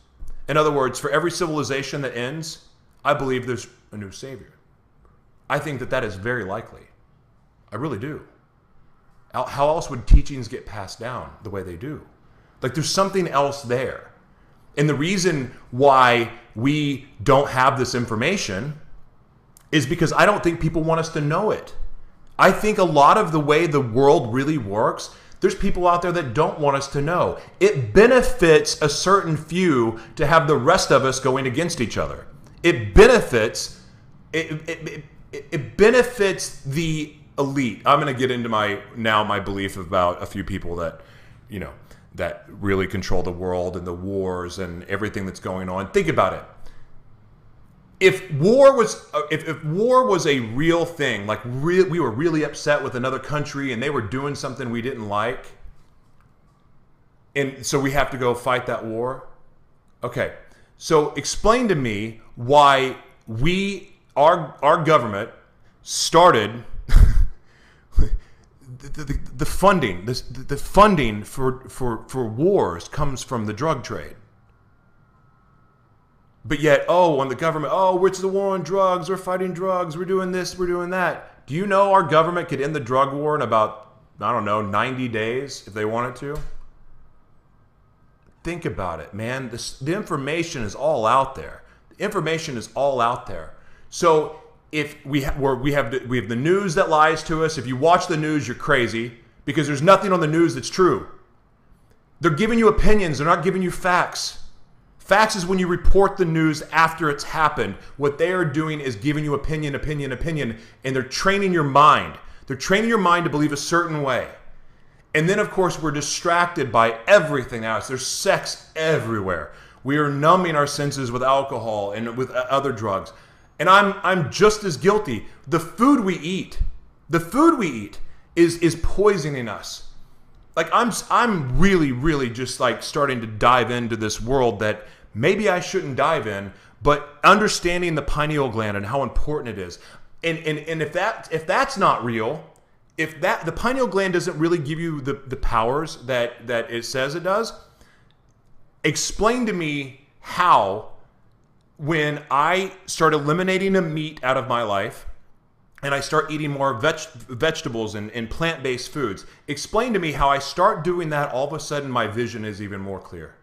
In other words, for every civilization that ends, I believe there's a new savior. I think that is very likely. I really do. How else would teachings get passed down the way they do? Like, there's something else there. And the reason why we don't have this information is because I don't think people want us to know it. I think a lot of the way the world really works, there's people out there that don't want us to know. It benefits a certain few to have the rest of us going against each other. It benefits the elite. I'm going to get into my belief about a few people that, that really control the world and the wars and everything that's going on. Think about it. If war was a real thing, like we were really upset with another country and they were doing something we didn't like, and so we have to go fight that war. Okay, so explain to me why our government started the funding. The funding for wars comes from the drug trade. But yet, when the government, it's the war on drugs, we're fighting drugs, we're doing this, we're doing that. Do you know our government could end the drug war in about, 90 days if they wanted to? Think about it, man. The information is all out there. The information is all out there. So if we have the news that lies to us, if you watch the news, you're crazy because there's nothing on the news that's true. They're giving you opinions. They're not giving you facts. Facts is when you report the news after it's happened. What they are doing is giving you opinion, and they're training your mind. They're training your mind to believe a certain way. And then, of course, we're distracted by everything else. There's sex everywhere. We are numbing our senses with alcohol and with other drugs. And I'm just as guilty. The food we eat is poisoning us. Like, I'm really just like starting to dive into this world that maybe I shouldn't dive in, but understanding the pineal gland and how important it is. And if that's not real, if the pineal gland doesn't really give you the powers that it says it does, explain to me how, when I start eliminating the meat out of my life and I start eating more vegetables and plant-based foods, explain to me how I start doing that, all of a sudden my vision is even more clear.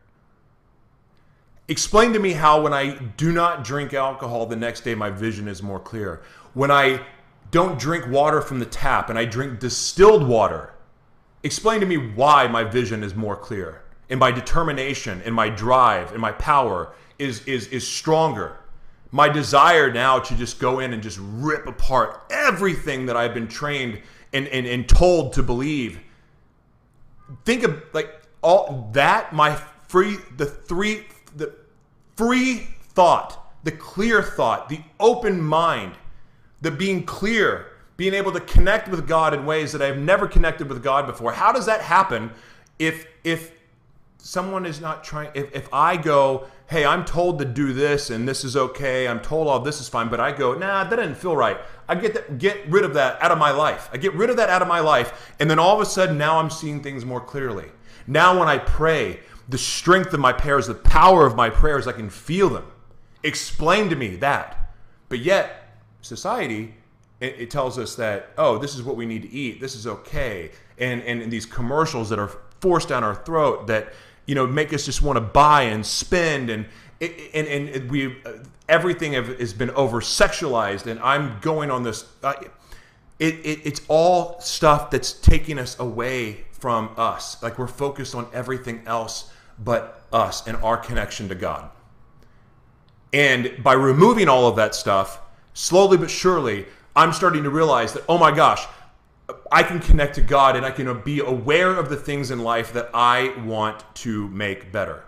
Explain to me how when I do not drink alcohol the next day, my vision is more clear. When I don't drink water from the tap and I drink distilled water, explain to me why my vision is more clear and my determination and my drive and my power is stronger. My desire now to just go in and just rip apart everything that I've been trained and told to believe. Think of like all that, the free thought, the clear thought, the open mind, the being clear, being able to connect with God in ways that I've never connected with God before. How does that happen if someone is not trying, if I go, hey, I'm told to do this and this is okay, I'm told all this is fine, but I go, nah, that didn't feel right. I get rid of that out of my life. I get rid of that out of my life, and then all of a sudden now I'm seeing things more clearly. Now when I pray, the strength of my prayers, the power of my prayers, I can feel them. Explain to me that. But yet, society, it tells us that, this is what we need to eat, this is okay, and these commercials that are forced down our throat that make us just want to buy and spend, and we everything has been over sexualized, and I'm going on this. It's all stuff that's taking us away from us. Like, we're focused on everything else but us and our connection to God. And by removing all of that stuff, slowly but surely, I'm starting to realize that, oh my gosh, I can connect to God and I can be aware of the things in life that I want to make better.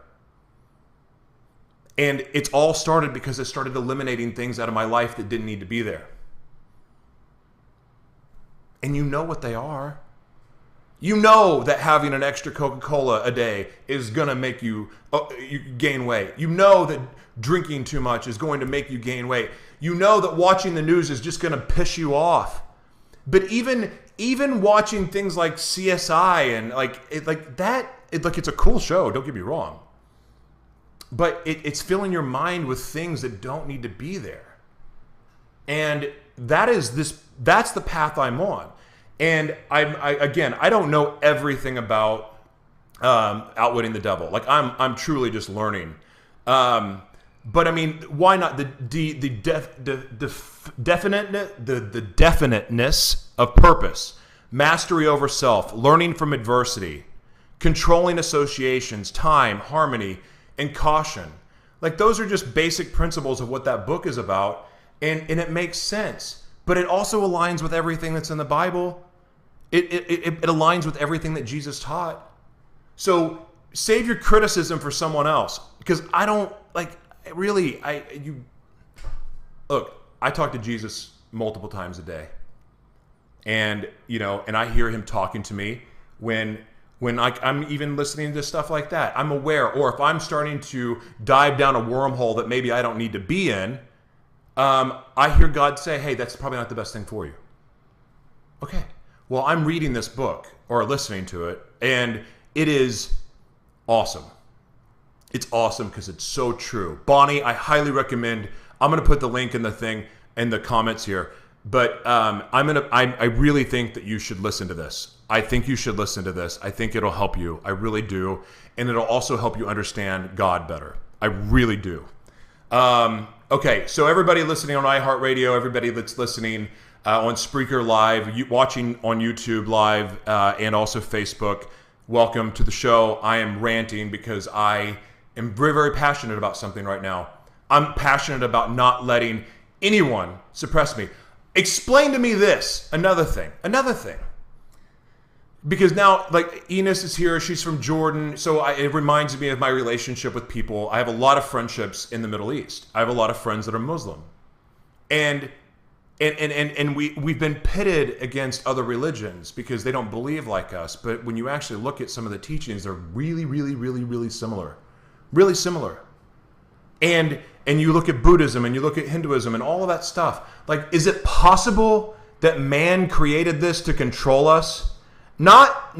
And it's all started because I started eliminating things out of my life that didn't need to be there. And you know what they are. You know that having an extra Coca-Cola a day is going to make you gain weight. You know that drinking too much is going to make you gain weight. You know that watching the news is just going to piss you off. But even watching things like CSI and it's a cool show, don't get me wrong. But it's filling your mind with things that don't need to be there. And that's the path I'm on. And I don't know everything about outwitting the devil. Like I'm truly just learning. But I mean, why not the definiteness of purpose, mastery over self, learning from adversity, controlling associations, time, harmony, and caution. Like those are just basic principles of what that book is about, and it makes sense. But it also aligns with everything that's in the Bible. It aligns with everything that Jesus taught. So save your criticism for someone else, because I don't really. I talk to Jesus multiple times a day, and I hear him talking to me when I'm even listening to stuff like that. I'm aware, or if I'm starting to dive down a wormhole that maybe I don't need to be in, I hear God say, hey, that's probably not the best thing for you. Okay, well, I'm reading this book or listening to it, and it is awesome. It's awesome because it's so true. Bonnie, I highly recommend. I'm going to put the link in the comments here, but I really think that you should listen to this. I think you should listen to this. I think it'll help you. I really do. And it'll also help you understand God better. I really do. Okay, so everybody listening on iHeartRadio, everybody that's listening on Spreaker Live, watching on YouTube Live, and also Facebook, welcome to the show. I am ranting because I am very, very passionate about something right now. I'm passionate about not letting anyone suppress me. Explain to me this. Another thing. Because now, like, Enos is here. She's from Jordan. So it reminds me of my relationship with people. I have a lot of friendships in the Middle East. I have a lot of friends that are Muslim. And we've been pitted against other religions because they don't believe like us. But when you actually look at some of the teachings, they're really, really, really, really similar. Really similar. And you look at Buddhism and you look at Hinduism and all of that stuff. Like, is it possible that man created this to control us? Not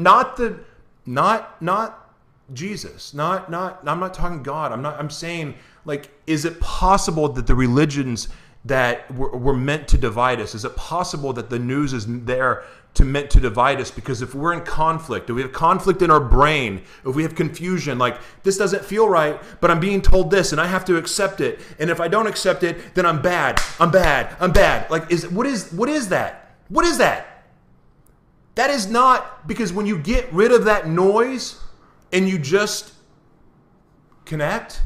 Jesus. I'm not talking God. I'm saying, like, is it possible that the religions that were meant to divide us, is it possible that the news is there meant to divide us? Because if we're in conflict, if we have conflict in our brain, if we have confusion, like, this doesn't feel right, but I'm being told this and I have to accept it. And if I don't accept it, then I'm bad. Like, what is that? What is that? That is not, because when you get rid of that noise and you just connect,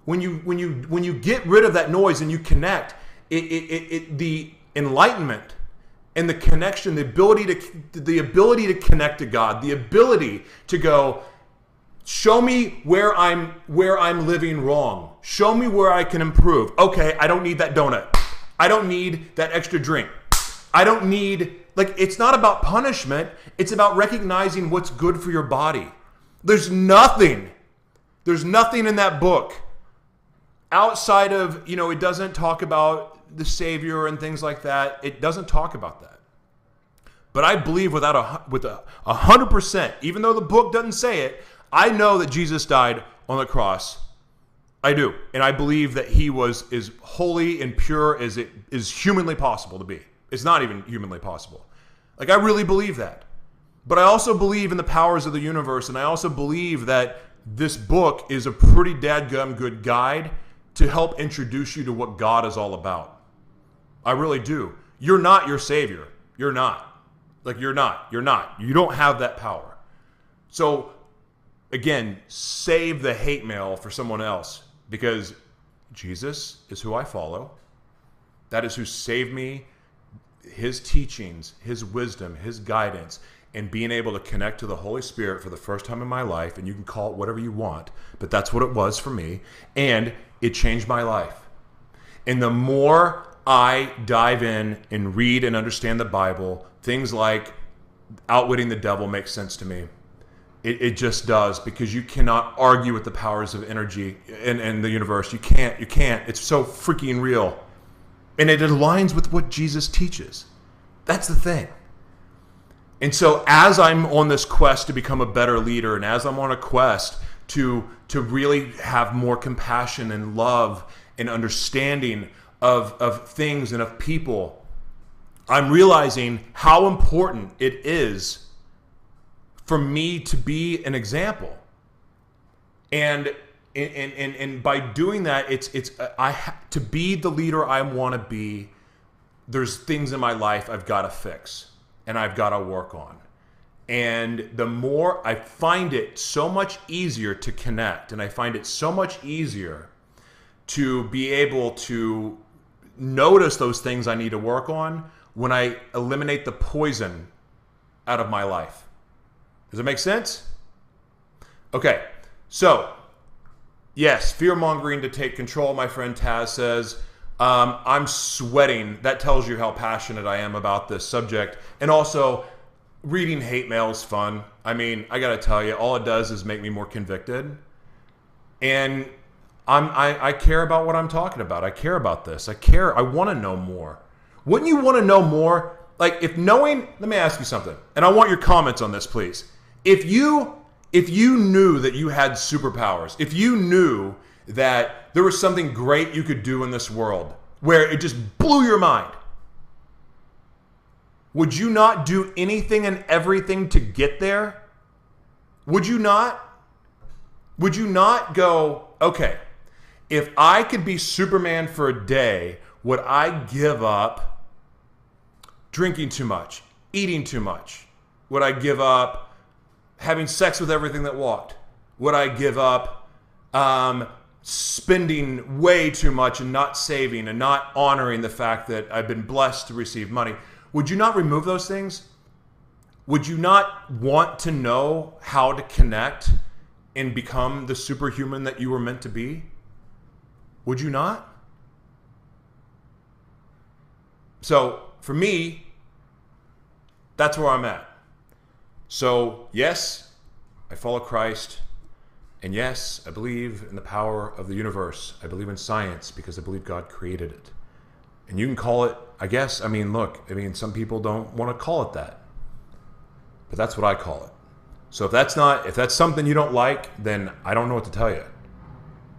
when you get rid of that noise and you connect, the enlightenment and the connection, the ability to connect to God, the ability to go, show me where I'm living wrong. Show me where I can improve. Okay, I don't need that donut. I don't need that extra drink. I don't need, like, it's not about punishment. It's about recognizing what's good for your body. There's nothing in that book outside of, it doesn't talk about the Savior and things like that. It doesn't talk about that. But I believe with 100%, even though the book doesn't say it, I know that Jesus died on the cross. I do. And I believe that he was as holy and pure as it is humanly possible to be. It's not even humanly possible. Like, I really believe that. But I also believe in the powers of the universe, and I also believe that this book is a pretty dadgum good guide to help introduce you to what God is all about. I really do. You're not your Savior. You're not. Like, you're not. You don't have that power. So, again, save the hate mail for someone else, because Jesus is who I follow. That is who saved me. His teachings, his wisdom, his guidance, and being able to connect to the Holy Spirit for the first time in my life, and you can call it whatever you want, but that's what it was for me, and it changed my life. And the more I dive in and read and understand the Bible, things like Outwitting the Devil makes sense to me. It just does, because you cannot argue with the powers of energy in the universe. You can't. It's so freaking real. And it aligns with what Jesus teaches. That's the thing. And so as I'm on this quest to become a better leader, and as I'm on a quest to really have more compassion and love and understanding of things and of people, I'm realizing how important it is for me to be an example. And by doing that, to be the leader I want to be, there's things in my life I've got to fix and I've got to work on. And the more I find it so much easier to connect, and I find it so much easier to be able to notice those things I need to work on when I eliminate the poison out of my life. Does it make sense? Okay, so yes, fear-mongering to take control, my friend Taz says. I'm sweating. That tells you how passionate I am about this subject. And also, reading hate mail is fun. I mean, I got to tell you, all it does is make me more convicted. And I care about what I'm talking about. I care about this. I want to know more. Wouldn't you want to know more? Like, let me ask you something. And I want your comments on this, please. If you knew that you had superpowers, if you knew that there was something great you could do in this world where it just blew your mind, would you not do anything and everything to get there? Would you not? Would you not go, okay, if I could be Superman for a day, would I give up drinking too much, eating too much? Would I give up having sex with everything that walked? Would I give up spending way too much and not saving and not honoring the fact that I've been blessed to receive money? Would you not remove those things? Would you not want to know how to connect and become the superhuman that you were meant to be? Would you not? So for me, that's where I'm at. So yes, I follow Christ. And yes, I believe in the power of the universe. I believe in science because I believe God created it. And you can call it, I guess, some people don't want to call it that. But that's what I call it. So if that's something you don't like, then I don't know what to tell you.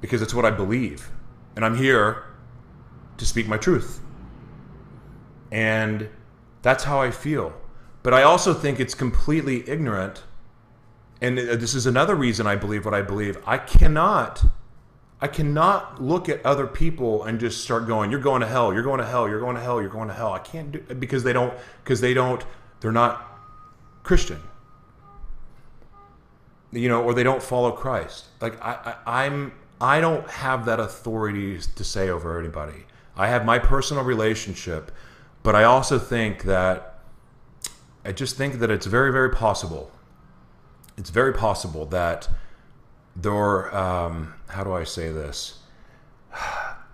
Because it's what I believe. And I'm here to speak my truth. And that's how I feel. But I also think it's completely ignorant. And this is another reason I believe what I believe. I cannot look at other people and just start going, you're going to hell, you're going to hell, you're going to hell, you're going to hell. I can't do it because they're not Christian. Or they don't follow Christ. Like I don't have that authority to say over anybody. I have my personal relationship, but I also think that it's very, very possible. It's very possible that how do I say this?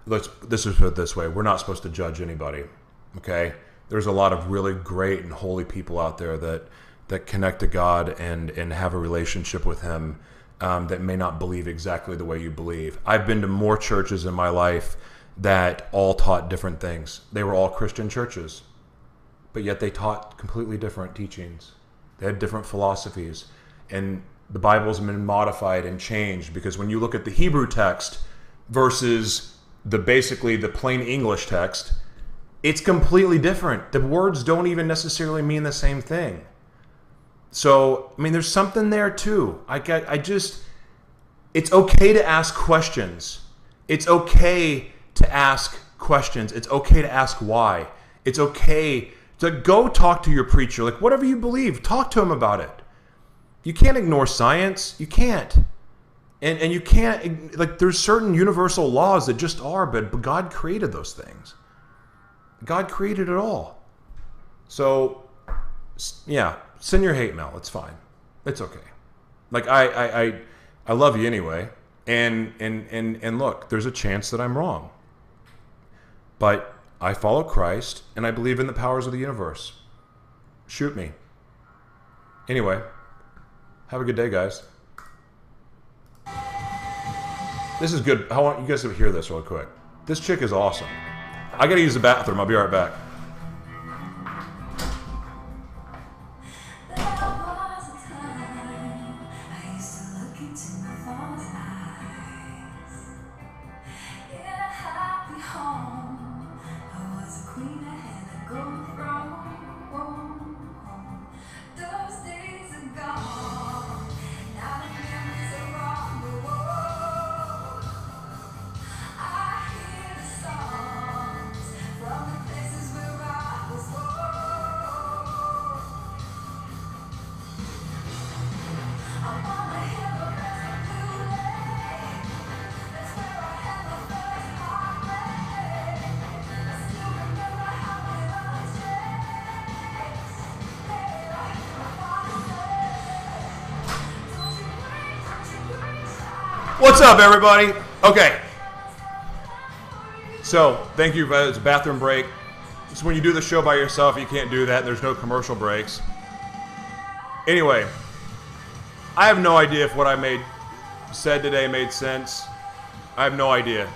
Let's just put it this way. We're not supposed to judge anybody, okay? There's a lot of really great and holy people out there that connect to God and have a relationship with Him that may not believe exactly the way you believe. I've been to more churches in my life that all taught different things. They were all Christian churches, but yet they taught completely different teachings. They had different philosophies. And the Bible's been modified and changed because when you look at the Hebrew text versus basically the plain English text, it's completely different. The words don't even necessarily mean the same thing. So, there's something there too. It's okay to ask questions. It's okay to ask questions. It's okay to ask why. It's okay to go talk to your preacher. Like, whatever you believe, talk to him about it. You can't ignore science. You can't. And you can't, there's certain universal laws that just are, but God created those things. God created it all. So, yeah, send your hate mail. It's fine. It's okay. I love you anyway. And look, there's a chance that I'm wrong. But I follow Christ, and I believe in the powers of the universe. Shoot me. Anyway, have a good day, guys. This is good. I want you guys to hear this real quick. This chick is awesome. I gotta use the bathroom. I'll be right back. What's up, everybody? Okay. So, thank you. It's a bathroom break. So when you do the show by yourself, you can't do that. There's no commercial breaks. Anyway, I have no idea if what I said today made sense. I have no idea.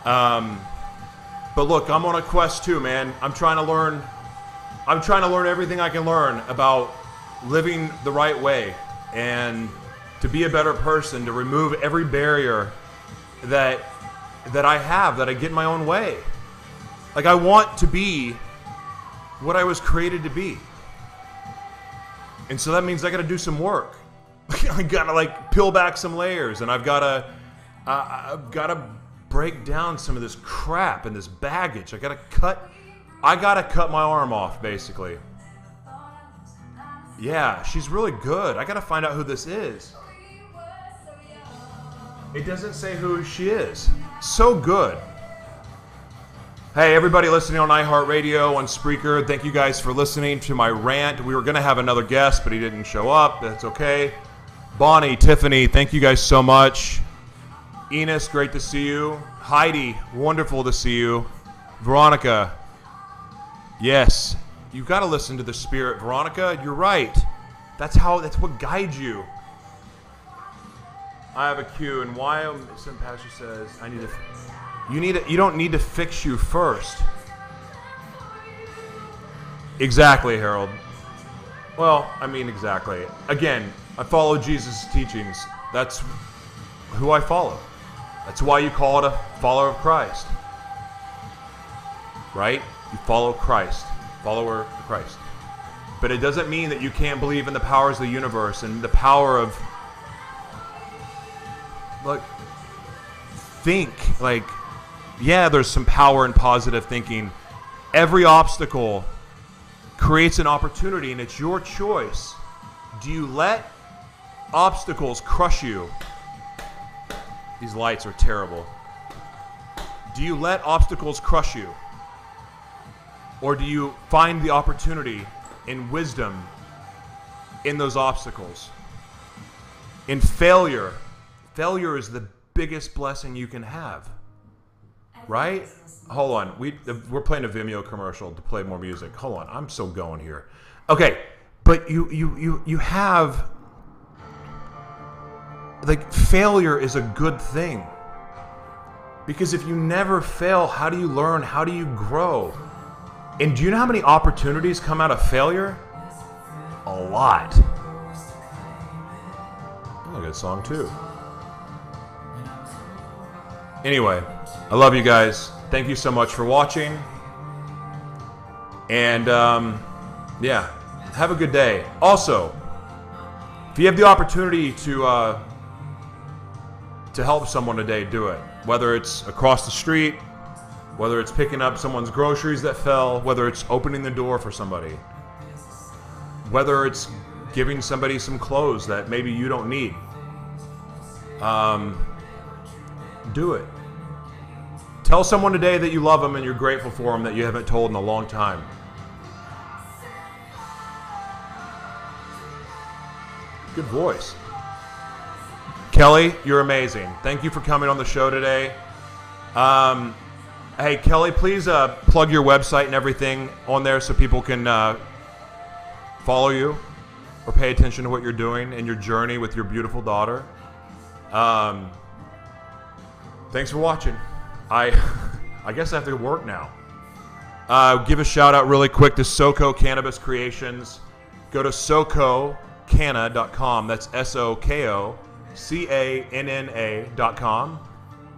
But look, I'm on a quest too, man. I'm trying to learn everything I can learn about living the right way and to be a better person, to remove every barrier that I have, that I get in my own way. Like, I want to be what I was created to be. And so that means I gotta do some work. I gotta like peel back some layers, and I've gotta break down some of this crap and this baggage. I gotta cut my arm off, basically. Yeah, she's really good. I gotta find out who this is. It doesn't say who she is. So good. Hey, everybody listening on iHeartRadio, on Spreaker, thank you guys for listening to my rant. We were going to have another guest, but he didn't show up. That's okay. Bonnie, Tiffany, thank you guys so much. Enos, great to see you. Heidi, wonderful to see you. Veronica, yes, you've got to listen to the Spirit. Veronica, you're right. That's what guides you. I have a cue, and why some pastor says you don't need to fix you first. Exactly, Harold. Well, I mean, exactly. Again, I follow Jesus' teachings. That's who I follow. That's why you call it a follower of Christ. Right? You follow Christ. Follower of Christ. But it doesn't mean that you can't believe in the powers of the universe and the power of, like, think. Like, yeah, there's some power in positive thinking. Every obstacle creates an opportunity, and it's your choice. Do you let obstacles crush you? These lights are terrible. Do you let obstacles crush you? Or do you find the opportunity and wisdom in those obstacles? In failure, failure is the biggest blessing you can have. Right? Hold on. We're playing a Vimeo commercial to play more music. Hold on. I'm so going here. Okay. But you have, like, failure is a good thing. Because if you never fail, how do you learn? How do you grow? And do you know how many opportunities come out of failure? A lot. Oh, a good song too. Anyway, I love you guys. Thank you so much for watching. And yeah, have a good day. Also, if you have the opportunity to help someone today, do it. Whether it's across the street, whether it's picking up someone's groceries that fell, whether it's opening the door for somebody, whether it's giving somebody some clothes that maybe you don't need. Do it. Tell someone today that you love them and you're grateful for them that you haven't told in a long time. Good voice. Kelly, you're amazing. Thank you for coming on the show today. Hey, Kelly, please plug your website and everything on there so people can follow you or pay attention to what you're doing and your journey with your beautiful daughter. Thanks for watching. I guess I have to work now. Give a shout out really quick to Soko Cannabis Creations. Go to sokocanna.com. That's SOKOCANNA.com.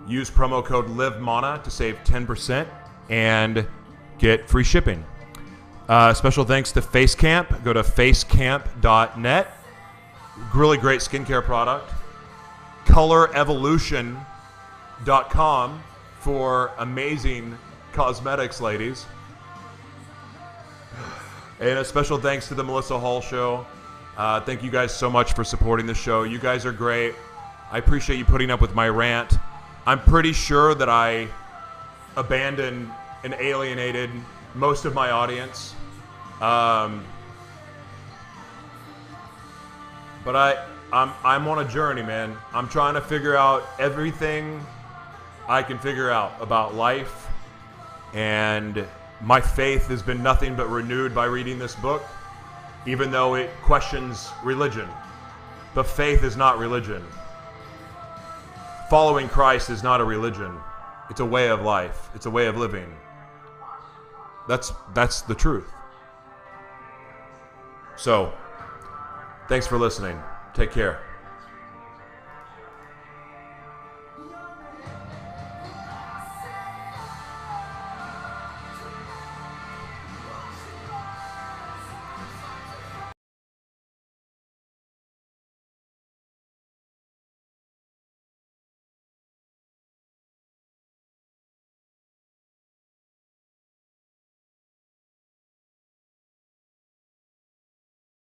Use promo code LIVEMANA to save 10% and get free shipping. Special thanks to FaceCamp. Go to facecamp.net. Really great skincare product. ColorEvolution.com for amazing cosmetics, ladies. And a special thanks to the Melissa Hall Show. Thank you guys so much for supporting the show. You guys are great. I appreciate you putting up with my rant. I'm pretty sure that I abandoned and alienated most of my audience. But I'm on a journey, man. I'm trying to figure out everything I can figure out about life, and my faith has been nothing but renewed by reading this book, even though it questions religion. But faith is not religion. Following Christ is not a religion. It's a way of life. It's a way of living. That's the truth. So, thanks for listening. Take care.